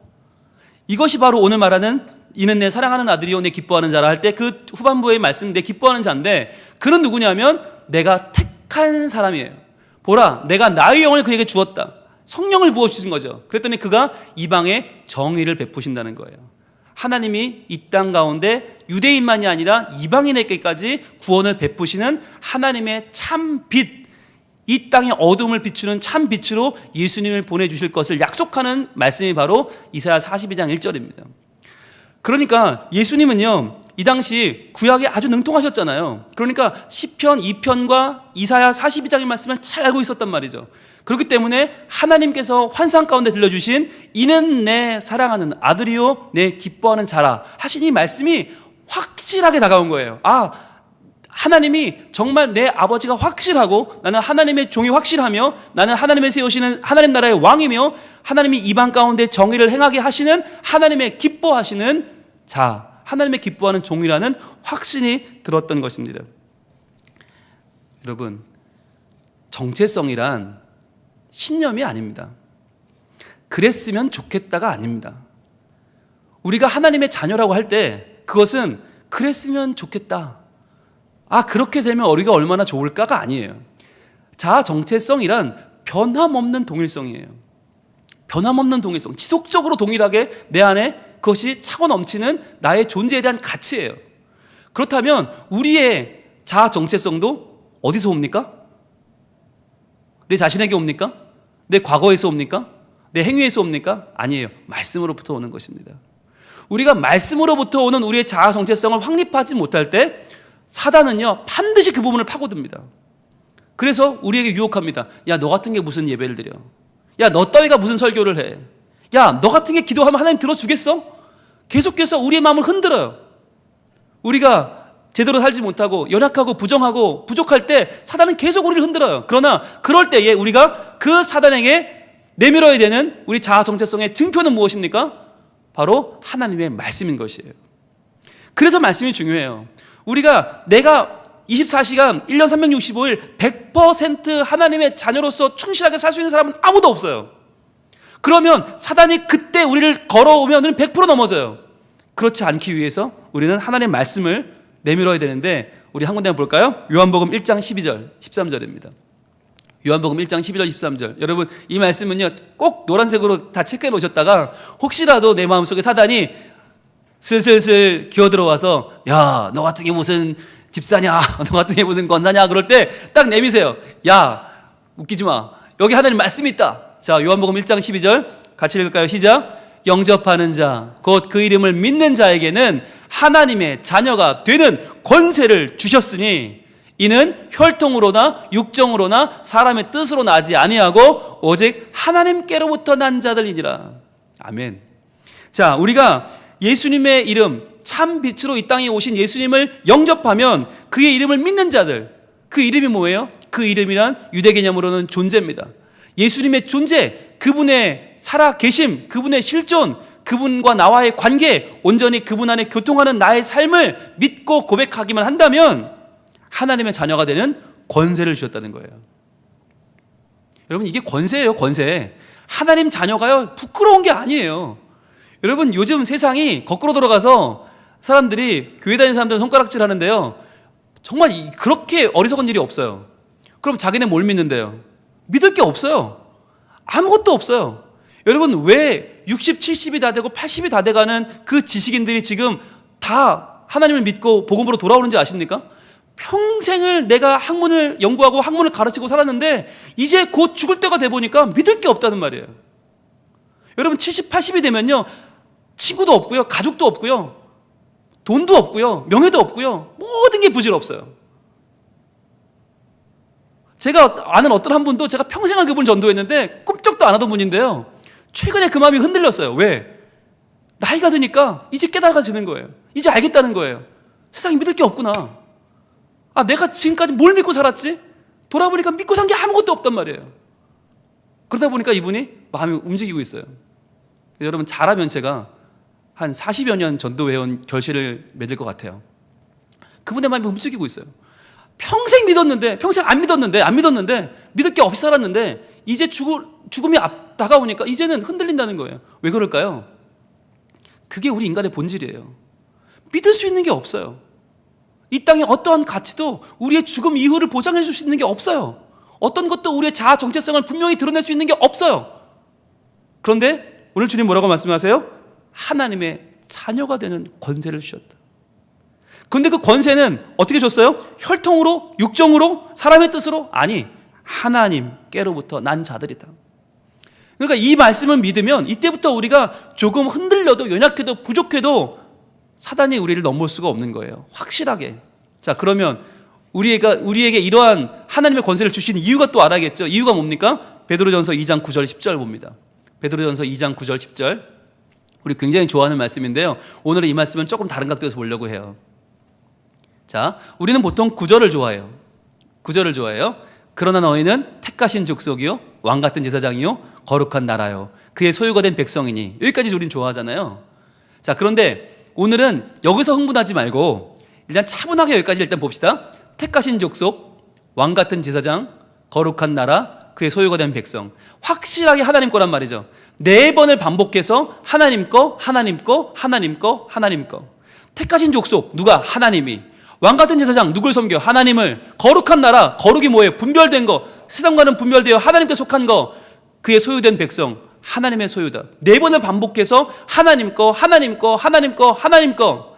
S1: 이것이 바로 오늘 말하는 이는 내 사랑하는 아들이요 내 기뻐하는 자라 할 때 그 후반부의 말씀 내 기뻐하는 자인데 그는 누구냐면 내가 택한 사람이에요. 보라, 내가 나의 영을 그에게 주었다. 성령을 부어주신 거죠. 그랬더니 그가 이방에 정의를 베푸신다는 거예요. 하나님이 이 땅 가운데 유대인만이 아니라 이방인에게까지 구원을 베푸시는 하나님의 참 빛, 이 땅의 어둠을 비추는 참 빛으로 예수님을 보내주실 것을 약속하는 말씀이 바로 이사야 42장 1절입니다. 그러니까 예수님은요, 이 당시 구약에 아주 능통하셨잖아요. 그러니까 시편 2편과 이사야 42장의 말씀을 잘 알고 있었단 말이죠. 그렇기 때문에 하나님께서 환상 가운데 들려주신 이는 내 사랑하는 아들이요 내 기뻐하는 자라 하신 이 말씀이 확실하게 다가온 거예요. 아, 하나님이 정말 내 아버지가 확실하고 나는 하나님의 종이 확실하며 나는 하나님의 세우시는 하나님 나라의 왕이며 하나님이 이방 가운데 정의를 행하게 하시는 하나님의 기뻐하시는 자, 하나님의 기뻐하는 종이라는 확신이 들었던 것입니다. 여러분, 정체성이란 신념이 아닙니다. 그랬으면 좋겠다가 아닙니다. 우리가 하나님의 자녀라고 할 때 그것은 그랬으면 좋겠다, 그렇게 되면 우리가 얼마나 좋을까가 아니에요. 자아 정체성이란 변함없는 동일성이에요. 변함없는 동일성, 지속적으로 동일하게 내 안에 그것이 차고 넘치는 나의 존재에 대한 가치예요. 그렇다면 우리의 자아 정체성도 어디서 옵니까? 내 자신에게 옵니까? 내 과거에서 옵니까? 내 행위에서 옵니까? 아니에요. 말씀으로부터 오는 것입니다. 우리가 말씀으로부터 오는 우리의 자아 정체성을 확립하지 못할 때 사단은요 반드시 그 부분을 파고듭니다. 그래서 우리에게 유혹합니다. 야, 너 같은 게 무슨 예배를 드려? 야, 너 따위가 무슨 설교를 해? 야, 너 같은 게 기도하면 하나님 들어주겠어? 계속해서 우리의 마음을 흔들어요. 우리가 제대로 살지 못하고 연약하고 부정하고 부족할 때 사단은 계속 우리를 흔들어요. 그러나 그럴 때에 우리가 그 사단에게 내밀어야 되는 우리 자아 정체성의 증표는 무엇입니까? 바로 하나님의 말씀인 것이에요. 그래서 말씀이 중요해요. 우리가 내가 24시간 1년 365일 100% 하나님의 자녀로서 충실하게 살 수 있는 사람은 아무도 없어요. 그러면 사단이 그때 우리를 걸어오면 100% 넘어져요. 그렇지 않기 위해서 우리는 하나님의 말씀을 내밀어야 되는데, 우리 한 군데 한번 볼까요? 요한복음 1장 12절 13절입니다. 요한복음 1장 12절 13절. 여러분, 이 말씀은요 꼭 노란색으로 다 체크해 놓으셨다가 혹시라도 내 마음속에 사단이 슬슬슬 기어들어와서 야, 너 같은 게 무슨 집사냐, 너 같은 게 무슨 권사냐, 그럴 때 딱 내미세요. 야, 웃기지 마, 여기 하나님 말씀이 있다. 자, 요한복음 1장 12절 같이 읽을까요? 시작. 영접하는 자, 곧 그 이름을 믿는 자에게는 하나님의 자녀가 되는 권세를 주셨으니 이는 혈통으로나 육정으로나 사람의 뜻으로 나지 아니하고 오직 하나님께로부터 난 자들이니라. 아멘. 자, 우리가 예수님의 이름, 참 빛으로 이 땅에 오신 예수님을 영접하면 그의 이름을 믿는 자들, 그 이름이 뭐예요? 그 이름이란 유대 개념으로는 존재입니다. 예수님의 존재, 그분의 살아계심, 그분의 실존, 그분과 나와의 관계, 온전히 그분 안에 교통하는 나의 삶을 믿고 고백하기만 한다면 하나님의 자녀가 되는 권세를 주셨다는 거예요. 여러분, 이게 권세예요, 권세. 하나님 자녀가요 부끄러운 게 아니에요. 여러분, 요즘 세상이 거꾸로 돌아가서 사람들이, 교회 다니는 사람들은 손가락질 하는데요, 정말 그렇게 어리석은 일이 없어요. 그럼 자기네 뭘 믿는데요? 믿을 게 없어요. 아무것도 없어요. 여러분, 왜 60, 70이 다 되고 80이 다 돼가는 그 지식인들이 지금 다 하나님을 믿고 복음으로 돌아오는지 아십니까? 평생을 내가 학문을 연구하고 학문을 가르치고 살았는데 이제 곧 죽을 때가 돼 보니까 믿을 게 없다는 말이에요. 여러분, 70, 80이 되면요 친구도 없고요, 가족도 없고요, 돈도 없고요, 명예도 없고요, 모든 게 부질없어요. 제가 아는 어떤 한 분도 제가 평생을 그분 전도했는데 꿈쩍도 안 하던 분인데요, 최근에 그 마음이 흔들렸어요. 왜? 나이가 드니까 이제 깨달아지는 거예요. 이제 알겠다는 거예요. 세상에 믿을 게 없구나. 내가 지금까지 뭘 믿고 살았지? 돌아보니까 믿고 산 게 아무것도 없단 말이에요. 그러다 보니까 이분이 마음이 움직이고 있어요. 여러분, 잘하면 제가 한 40여 년 전도해온 결실을 맺을 것 같아요. 그분의 마음이 움직이고 있어요. 평생 믿었는데, 평생 안 믿었는데 믿을 게 없이 살았는데 이제 죽음이 다가오니까 이제는 흔들린다는 거예요. 왜 그럴까요? 그게 우리 인간의 본질이에요. 믿을 수 있는 게 없어요. 이 땅에 어떠한 가치도 우리의 죽음 이후를 보장해 줄 수 있는 게 없어요. 어떤 것도 우리의 자아 정체성을 분명히 드러낼 수 있는 게 없어요. 그런데 오늘 주님 뭐라고 말씀하세요? 하나님의 자녀가 되는 권세를 주셨다. 그런데 그 권세는 어떻게 줬어요? 혈통으로, 육정으로, 사람의 뜻으로? 아니, 하나님께로부터 난 자들이다. 그러니까 이 말씀을 믿으면 이때부터 우리가 조금 흔들려도, 연약해도, 부족해도 사단이 우리를 넘볼 수가 없는 거예요. 확실하게. 자, 그러면 우리에게 이러한 하나님의 권세를 주신 이유가 또 알아야겠죠. 이유가 뭡니까? 베드로전서 2장 9절 10절 봅니다. 베드로전서 2장 9절 10절. 우리 굉장히 좋아하는 말씀인데요, 오늘은 이 말씀은 조금 다른 각도에서 보려고 해요. 자, 우리는 보통 9절을 좋아해요. 9절을 좋아해요. 그러나 너희는 택하신 족속이요, 왕같은 제사장이요, 거룩한 나라요, 그의 소유가 된 백성이니. 여기까지 우린 좋아하잖아요. 자, 그런데 오늘은 여기서 흥분하지 말고 일단 차분하게 여기까지 일단 봅시다. 택하신 족속, 왕같은 제사장, 거룩한 나라, 그의 소유가 된 백성. 확실하게 하나님 거란 말이죠. 4번을 반복해서 하나님 거, 하나님 거, 하나님 거, 하나님 거. 택하신 족속, 누가? 하나님이. 왕같은 제사장, 누굴 섬겨? 하나님을. 거룩한 나라, 거룩이 뭐예요? 분별된 거, 세상과는 분별되어 하나님께 속한 거, 그의 소유된 백성, 하나님의 소유다. 4번을 반복해서 하나님 거, 하나님 거, 하나님 거, 하나님 거.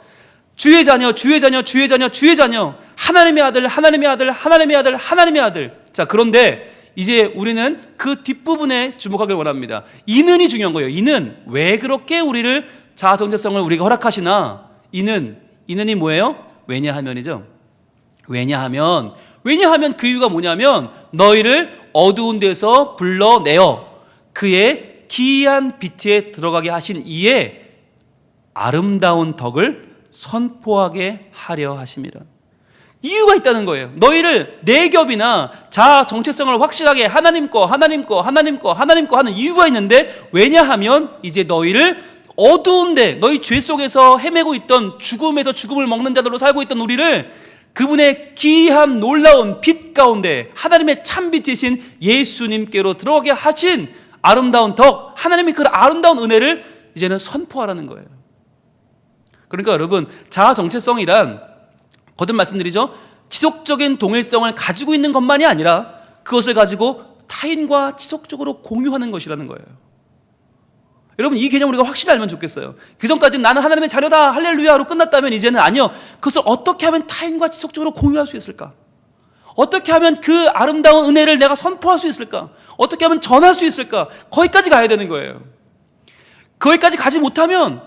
S1: 주의 자녀, 주의 자녀, 주의 자녀, 주의 자녀. 하나님의 아들, 하나님의 아들, 하나님의 아들, 하나님의 아들. 자, 그런데 이제 우리는 그 뒷부분에 주목하길 원합니다. 이는이 중요한 거예요. 이는. 왜 그렇게 우리를 자아 정체성을 우리가 허락하시나? 이는이 뭐예요? 왜냐하면이죠. 왜냐하면 그 이유가 뭐냐면 너희를 어두운 데서 불러내어 그의 기이한 빛에 들어가게 하신 이에 아름다운 덕을 선포하게 하려 하심이라. 이유가 있다는 거예요. 너희를 네 겹이나 자아 정체성을 확실하게 하나님 거, 하나님 거, 하나님 거, 하나님 거 하는 이유가 있는데, 왜냐하면 이제 너희를 어두운데, 너희 죄 속에서 헤매고 있던, 죽음에서 죽음을 먹는 자들로 살고 있던 우리를 그분의 기이한 놀라운 빛 가운데 하나님의 참빛이신 예수님께로 들어가게 하신 아름다운 덕, 하나님이 그 아름다운 은혜를 이제는 선포하라는 거예요. 그러니까 여러분, 자아 정체성이란 거듭 말씀드리죠, 지속적인 동일성을 가지고 있는 것만이 아니라 그것을 가지고 타인과 지속적으로 공유하는 것이라는 거예요. 여러분, 이 개념 우리가 확실히 알면 좋겠어요. 그전까지는 나는 하나님의 자녀다 할렐루야로 끝났다면 이제는 아니요, 그것을 어떻게 하면 타인과 지속적으로 공유할 수 있을까? 어떻게 하면 그 아름다운 은혜를 내가 선포할 수 있을까? 어떻게 하면 전할 수 있을까? 거기까지 가야 되는 거예요. 거기까지 가지 못하면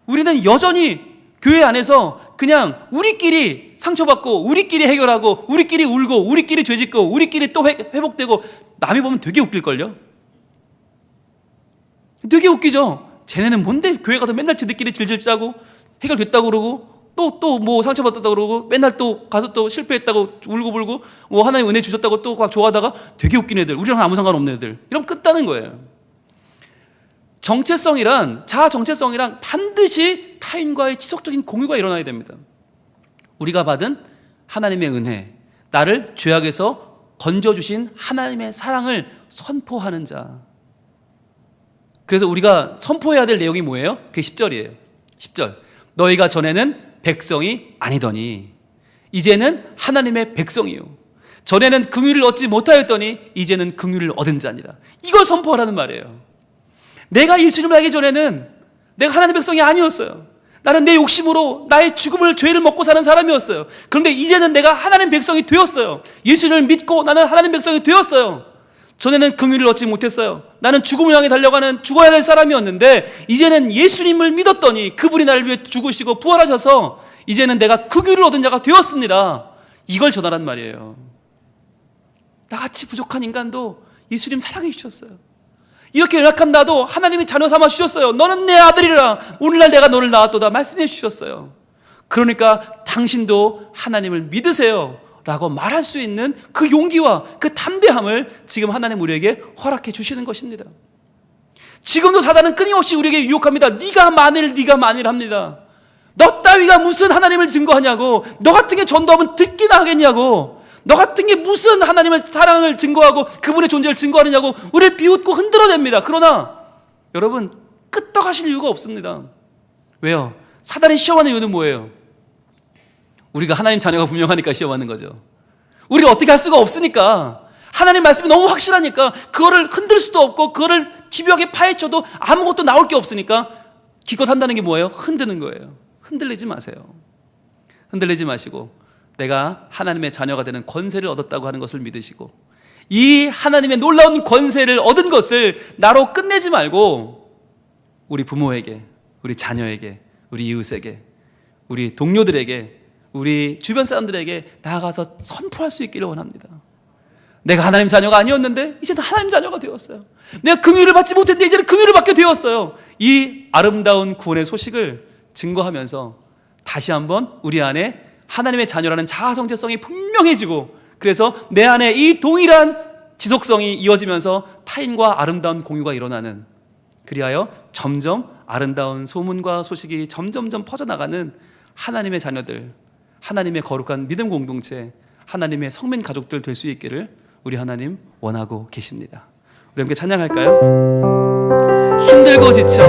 S1: 우리는 여전히 교회 안에서 그냥 우리끼리 상처받고 우리끼리 해결하고 우리끼리 울고 우리끼리 죄짓고 우리끼리 또 회복되고, 남이 보면 되게 웃길걸요? 되게 웃기죠? 쟤네는 뭔데 교회 가서 맨날 지들끼리 질질 짜고 해결됐다고 그러고 또 뭐 상처받았다고 그러고 맨날 또 가서 또 실패했다고 울고불고 뭐 하나님 은혜 주셨다고 또 막 좋아하다가 되게 웃긴 애들, 우리랑 아무 상관없는 애들, 이러면 끝나는 거예요. 정체성이란, 자아 정체성이란 반드시 타인과의 지속적인 공유가 일어나야 됩니다. 우리가 받은 하나님의 은혜, 나를 죄악에서 건져주신 하나님의 사랑을 선포하는 자. 그래서 우리가 선포해야 될 내용이 뭐예요? 그게 10절이에요. 10절. 너희가 전에는 백성이 아니더니 이제는 하나님의 백성이요. 전에는 긍휼을 얻지 못하였더니 이제는 긍휼을 얻은 자니라. 이걸 선포하라는 말이에요. 내가 예수님을 알기 전에는 내가 하나님의 백성이 아니었어요. 나는 내 욕심으로 나의 죽음을, 죄를 먹고 사는 사람이었어요. 그런데 이제는 내가 하나님 백성이 되었어요. 예수님을 믿고 나는 하나님 백성이 되었어요. 전에는 긍휼을 얻지 못했어요. 나는 죽음을 향해 달려가는 죽어야 될 사람이었는데 이제는 예수님을 믿었더니 그분이 나를 위해 죽으시고 부활하셔서 이제는 내가 긍휼을 얻은 자가 되었습니다. 이걸 전하란 말이에요. 나같이 부족한 인간도 예수님 사랑해 주셨어요. 이렇게 연약한 나도 하나님이 자녀 삼아 주셨어요. 너는 내 아들이라 오늘날 내가 너를 낳았도다 말씀해 주셨어요. 그러니까 당신도 하나님을 믿으세요 라고 말할 수 있는 그 용기와 그 담대함을 지금 하나님 우리에게 허락해 주시는 것입니다. 지금도 사단은 끊임없이 우리에게 유혹합니다. 네가 만일 합니다. 너 따위가 무슨 하나님을 증거하냐고, 너 같은 게 전도하면 듣기나 하겠냐고, 너 같은 게 무슨 하나님의 사랑을 증거하고 그분의 존재를 증거하느냐고 우리를 비웃고 흔들어댑니다. 그러나 여러분, 끄떡하실 이유가 없습니다. 왜요? 사단이 시험하는 이유는 뭐예요? 우리가 하나님 자녀가 분명하니까 시험하는 거죠. 우리가 어떻게 할 수가 없으니까, 하나님 말씀이 너무 확실하니까 그거를 흔들 수도 없고 그거를 기묘하게 파헤쳐도 아무것도 나올 게 없으니까 기껏 한다는 게 뭐예요? 흔드는 거예요. 흔들리지 마세요. 흔들리지 마시고 내가 하나님의 자녀가 되는 권세를 얻었다고 하는 것을 믿으시고, 이 하나님의 놀라운 권세를 얻은 것을 나로 끝내지 말고 우리 부모에게, 우리 자녀에게, 우리 이웃에게, 우리 동료들에게, 우리 주변 사람들에게 나아가서 선포할 수 있기를 원합니다. 내가 하나님 자녀가 아니었는데 이제는 하나님 자녀가 되었어요. 내가 긍휼을 받지 못했는데 이제는 긍휼을 받게 되었어요. 이 아름다운 구원의 소식을 증거하면서 다시 한번 우리 안에 하나님의 자녀라는 자아 정체성이 분명해지고, 그래서 내 안에 이 동일한 지속성이 이어지면서 타인과 아름다운 공유가 일어나는, 그리하여 점점 아름다운 소문과 소식이 점점점 퍼져나가는 하나님의 자녀들, 하나님의 거룩한 믿음 공동체, 하나님의 성민 가족들 될 수 있기를 우리 하나님 원하고 계십니다. 우리 함께 찬양할까요? 힘들고 지쳐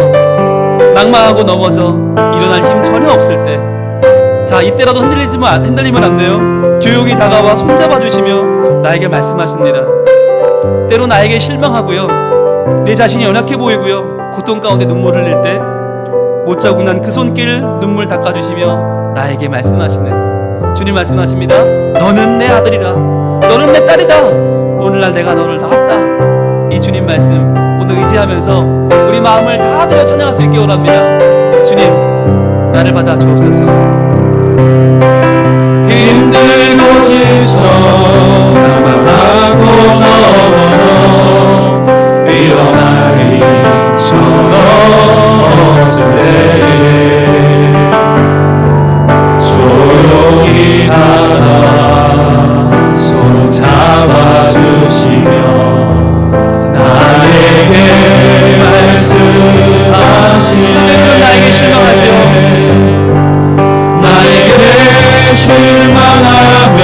S1: 낙마하고 넘어져 일어날 힘 전혀 없을 때, 자, 이때라도 흔들리면 안 돼요. 교육이 다가와 손잡아 주시며 나에게 말씀하십니다. 때로 나에게 실망하고요, 내 자신이 연약해 보이고요, 고통 가운데 눈물을 흘릴 때 못자국 난 그 손길 눈물 닦아주시며 나에게 말씀하시네. 주님 말씀하십니다. 너는 내 아들이라, 너는 내 딸이다, 오늘날 내가 너를 낳았다. 이 주님 말씀 오늘 의지하면서 우리 마음을 다 들여 찬양할 수 있게 원합니다. 주님, 나를 받아 주옵소서.
S2: 힘들고 지쳐 낙마하고 넘어져 일어날 힘처럼 없을 때에 조용히 다가 손 잡아주시며 나에게 말씀하시네.
S1: 때로는 나에게 실망하죠.
S2: 나에게 실망하며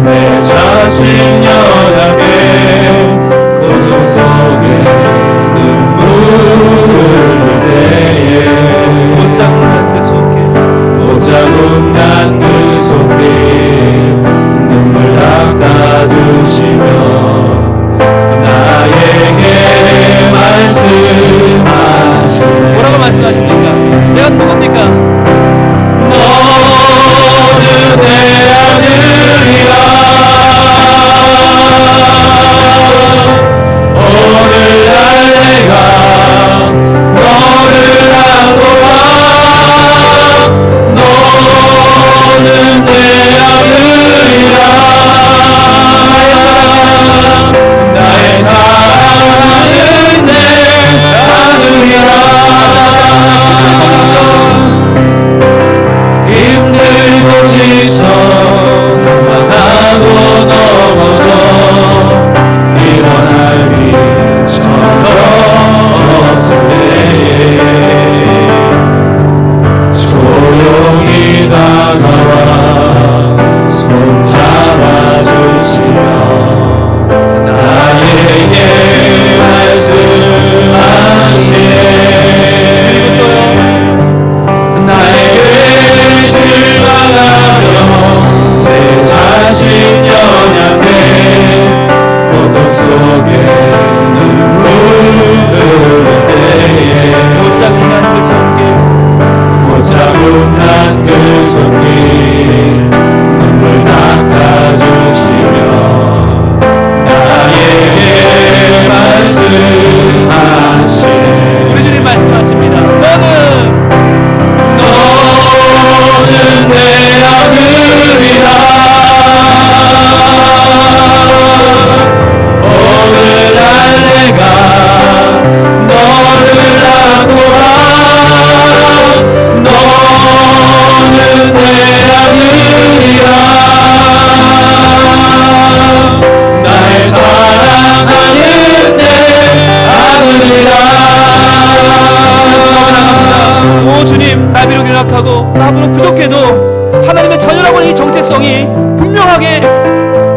S2: 내 자신 연약해 고통 속에 눈물 흘릴 때에
S1: 못자국 난 그 손길
S2: 눈물 닦아주시며 나에게 말씀하시네.
S1: 뭐라고 말씀하십니까? 내가 누굽니까?
S2: 너는 내 아들이라 오늘날 내가 너를 낳고라. 너는 내 아들이라 나의 사랑하는 내 아들이라. 힘들고 지쳐 낙마하고 넘어져 일어날 힘처럼 없을 때에 조용히 다가와 손 잡아주시며 나에게 말씀하시네.
S1: 그리고 또요,
S2: 나에게 실망하며 내 자신 연약해 고통 속에 눈물 흘릴 때에
S1: 못자국 난 그 손길
S2: 못자국 난 그 손길 눈물 닦아주시며 나에게 말씀하시네.
S1: 우리 주님 말씀하십니다. 너는
S2: 내 아들이라 오늘날 내가 너를 낳고라. 너는 내 아들이라 나의 사랑하는 내 아들이라.
S1: 오 주님, 나비로 연약하고 나비로 부족해도 하나님의 전율하고 이 정체성이 분명하게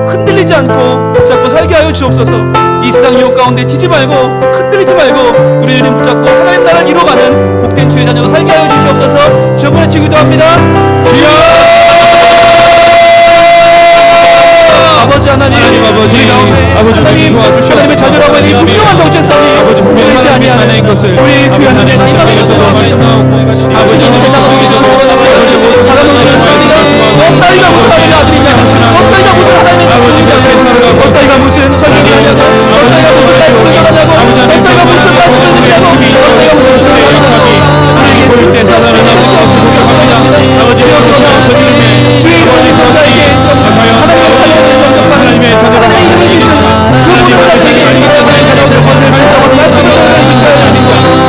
S1: 흔들리지 않고 붙잡고 살게 하여 주옵소서. 이 세상 유혹 가운데 튀지 말고 흔들리지 말고 우리 주님 붙잡고 하나님 나라를 이뤄가는 복된 주의 자녀가 살게 하여 주시옵소서. 주 한번 외치기도 합니다. 주여! 아버지 하나님,
S3: 아버지,
S1: 우리 가운데
S3: 아버지
S1: 하나님,
S3: 도와주시옵소서.
S1: 하나님의 자녀라고 하는 이 분명한 정체성이
S3: 아버지
S1: 흔들리지 아니하는
S3: 것을
S1: 우리 귀한 하나님
S3: 말씀에서
S1: 아버지 세상을 위해서 너 따위가 무슨 하나님의 아들이냐, 너 따위가 무슨 하나님의 아들이냐고, 너 따위가 무슨 설명이 하냐고, 너 따위가 무슨 말씀을 전하냐고, 너 따위가 무슨 말씀을 듣냐고, 너 따위가 무슨 말씀을 하냐고. 우리에게 승리를
S3: 아버지
S1: 주의 이름을 자에게 하나님의 자녀들을 영접하는 하나님의 이름을 주시는 그 모든 자들에게 하나님의 자녀들을 건설하신다고 말씀을 전하여 주시고,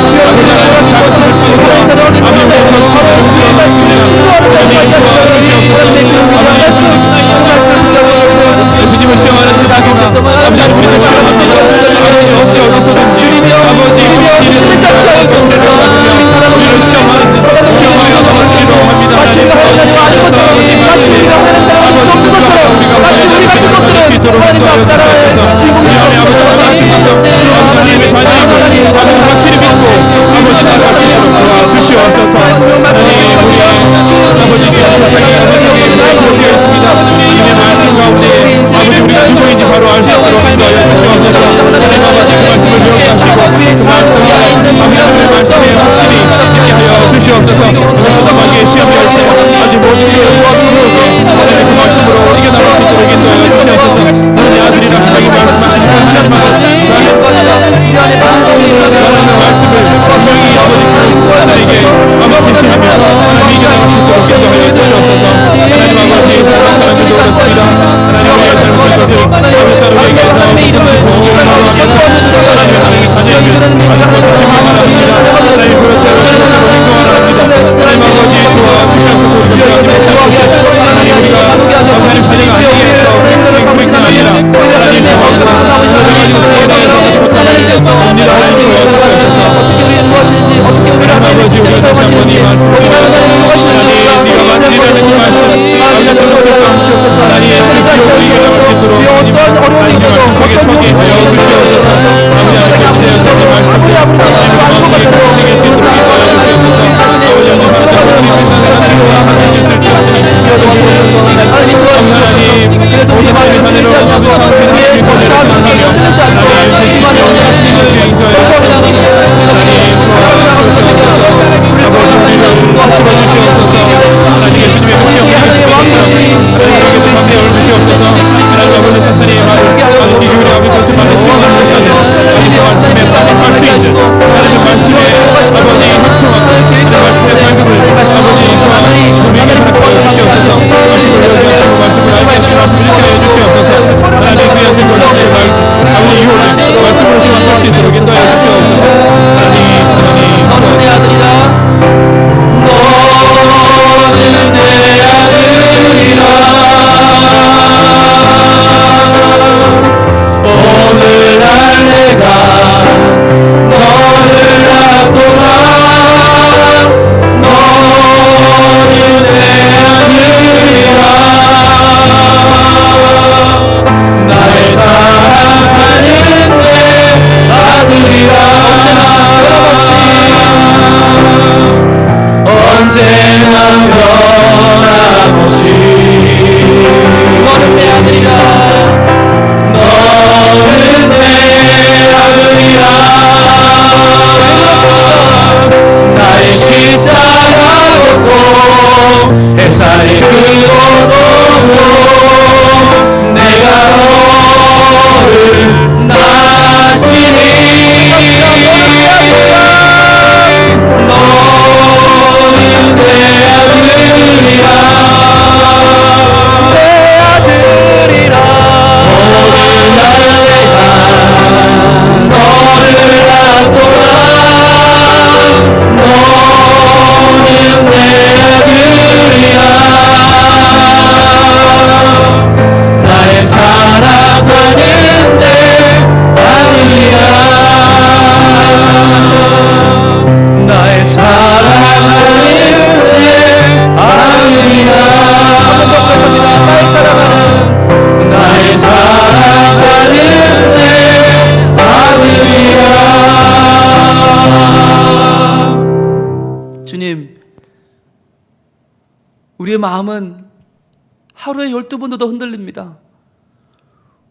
S1: 주의 하나님의 자녀들을 바로 주의 말씀을 친구하는 자들에게 하나님의 그 위대한 말씀, 그 말씀을 붙잡고
S3: 예수님을 시험하는
S1: 자격에서
S3: 아버지 우리를 시험하는 어디서든지
S1: 주님이여 흔들리지 않게 하여 주옵소서.
S3: 우리를 시험하는
S1: 마치 우리가 하나님 아닌 것처럼, 마치 우리가 하나님 사랑할 수 없는 것처럼, 마치 우리 같은 것들은
S3: 하나님 앞 따라서 우리 안에 아버지와 같이 가서 하나님의 자녀이고 하나님 확실히 믿고 아버지 나갈 수 있도록 도와주시옵소서. 하나님 우리 아버지께서 세상에 아버지에게 있습니다. 주님의 말씀 가운데 아버지 우리가 누구인지 바로 알 수 있도록 인도하여 주시옵소서. 하나님 아버지의 말씀을 기억하시고 그 말씀과 아버지의 말씀에 확실히 믿게 하여 주시옵소서. 소담하게 시험이 할 때 아버지 모든 하나님의 그 말씀으로 이겨나갈 수 있도록 인도하여 주시옵소서. 하나님의 아들이라 하나님의 말씀하시는 하나님의 말씀을 분명히 아버지 하나님에게 제시하며 하나님 이겨나갈 수 있도록 인도하여 주시옵소서. 하나님 아버지 사랑들도 그렇습니다. 하나님의 잘못된 것을 아버지 따로 얘기해서 공격을 하고 하나님의 자녀에게 받은 것을 증명하랍니다. 하나님 그렇다고 행동하랍니다. 하나님 아버지 도와주시옵소서. 우리가 하나님 우리가 하나님 자녀가 아니기 위해서 고백이 아니라 하나님 옵니다. 하나님 도와주시옵소서. 하나님 아버지 우리가 다시 한번 이 말씀 하나님 네가 만들이라는 이 말씀 아버지 주옵소서. 하나님 그리스도 우리에게 나올 수 있도록 어떤 어려움이 있어도 어떤 속에 하여 주시옵소서. 아버지 하나님께서 이 말씀을 지킬 수 있도록 인도하여 주시옵소서. 아버지 하나님 하나님 주셨으니 주여주옵소서. 하나님 그래서 우리 마음의 하늘로 우리의 정사하는 것을 흔들지 않고 이만의 하나님을 선포하는 하나님 도와주시옵소서. 아버지 우리를 풀어주시옵소서. 하나님 예수님의 그 시험을 하나님께서 광대에 올주시옵소서. 하나님 아버지 사탄의 말을 기울여 아버지 것을 말을 수용하는 것이 아니라 하나님의 말씀에 반응할 수 있는 하나님의 말씀에 아버지 협조하고 말씀의 발급을 아버지 우리에게 바꿔 주시옵소서. 말씀을 여기하시고 말씀을 알게 하시고 말씀을 읽게 하여 주시옵소서. 하나님 귀하신 하나님의 말씀 아버지 이후를 말씀으로 수용할 수 있도록 인도하여 주시옵소서. 하나님
S2: 너는 내 아들이라 너는 내 아들이라 오늘날 내가 너를 낳도다 너는 내 아들이라 나의 사랑하는 내 아들이라 언제나 변함없이 너는 내 아들이라 너는 내 아들이라 나의 십자가 고통 햇살이 그 고통으로 내가 너를 나시니 너는 내 아들이라 내 아들이라 오늘날 내가 너를 낳도다 너는 내 아들이라 나의 사랑하는 내 아들이라 나의 사랑하는 내 아들이라 나의 사랑하는 나의 사랑하는 내 아들이라
S1: 주님, 우리의 마음은 하루에 12번도 더 흔들립니다.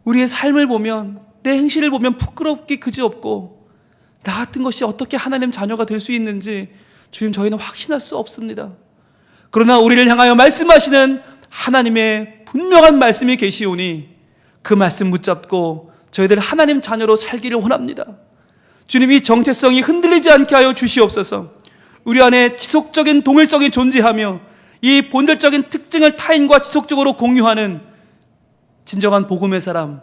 S1: 우리의 삶을 보면, 내 행실을 보면 부끄럽기 그지없고 나 같은 것이 어떻게 하나님 자녀가 될 수 있는지 주님 저희는 확신할 수 없습니다. 그러나 우리를 향하여 말씀하시는 하나님의 분명한 말씀이 계시오니 그 말씀 붙잡고 저희들 하나님 자녀로 살기를 원합니다. 주님, 이 정체성이 흔들리지 않게 하여 주시옵소서. 우리 안에 지속적인 동일성이 존재하며 이 본질적인 특징을 타인과 지속적으로 공유하는 진정한 복음의 사람,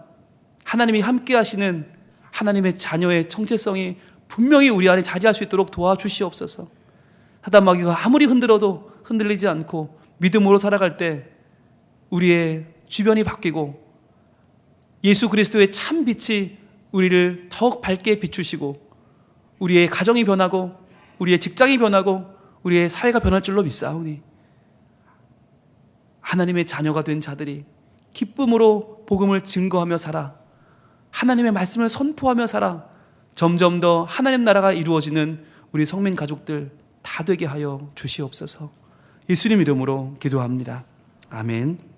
S1: 하나님이 함께 하시는 하나님의 자녀의 정체성이 분명히 우리 안에 자리할 수 있도록 도와주시옵소서. 사단마귀가 아무리 흔들어도 흔들리지 않고 믿음으로 살아갈 때 우리의 주변이 바뀌고 예수 그리스도의 참 빛이 우리를 더욱 밝게 비추시고 우리의 가정이 변하고 우리의 직장이 변하고 우리의 사회가 변할 줄로 믿사오니 하나님의 자녀가 된 자들이
S3: 기쁨으로 복음을 증거하며 살아 하나님의 말씀을 선포하며 살아 점점 더 하나님 나라가 이루어지는 우리 성민 가족들 다 되게 하여 주시옵소서. 예수님 이름으로 기도합니다. 아멘.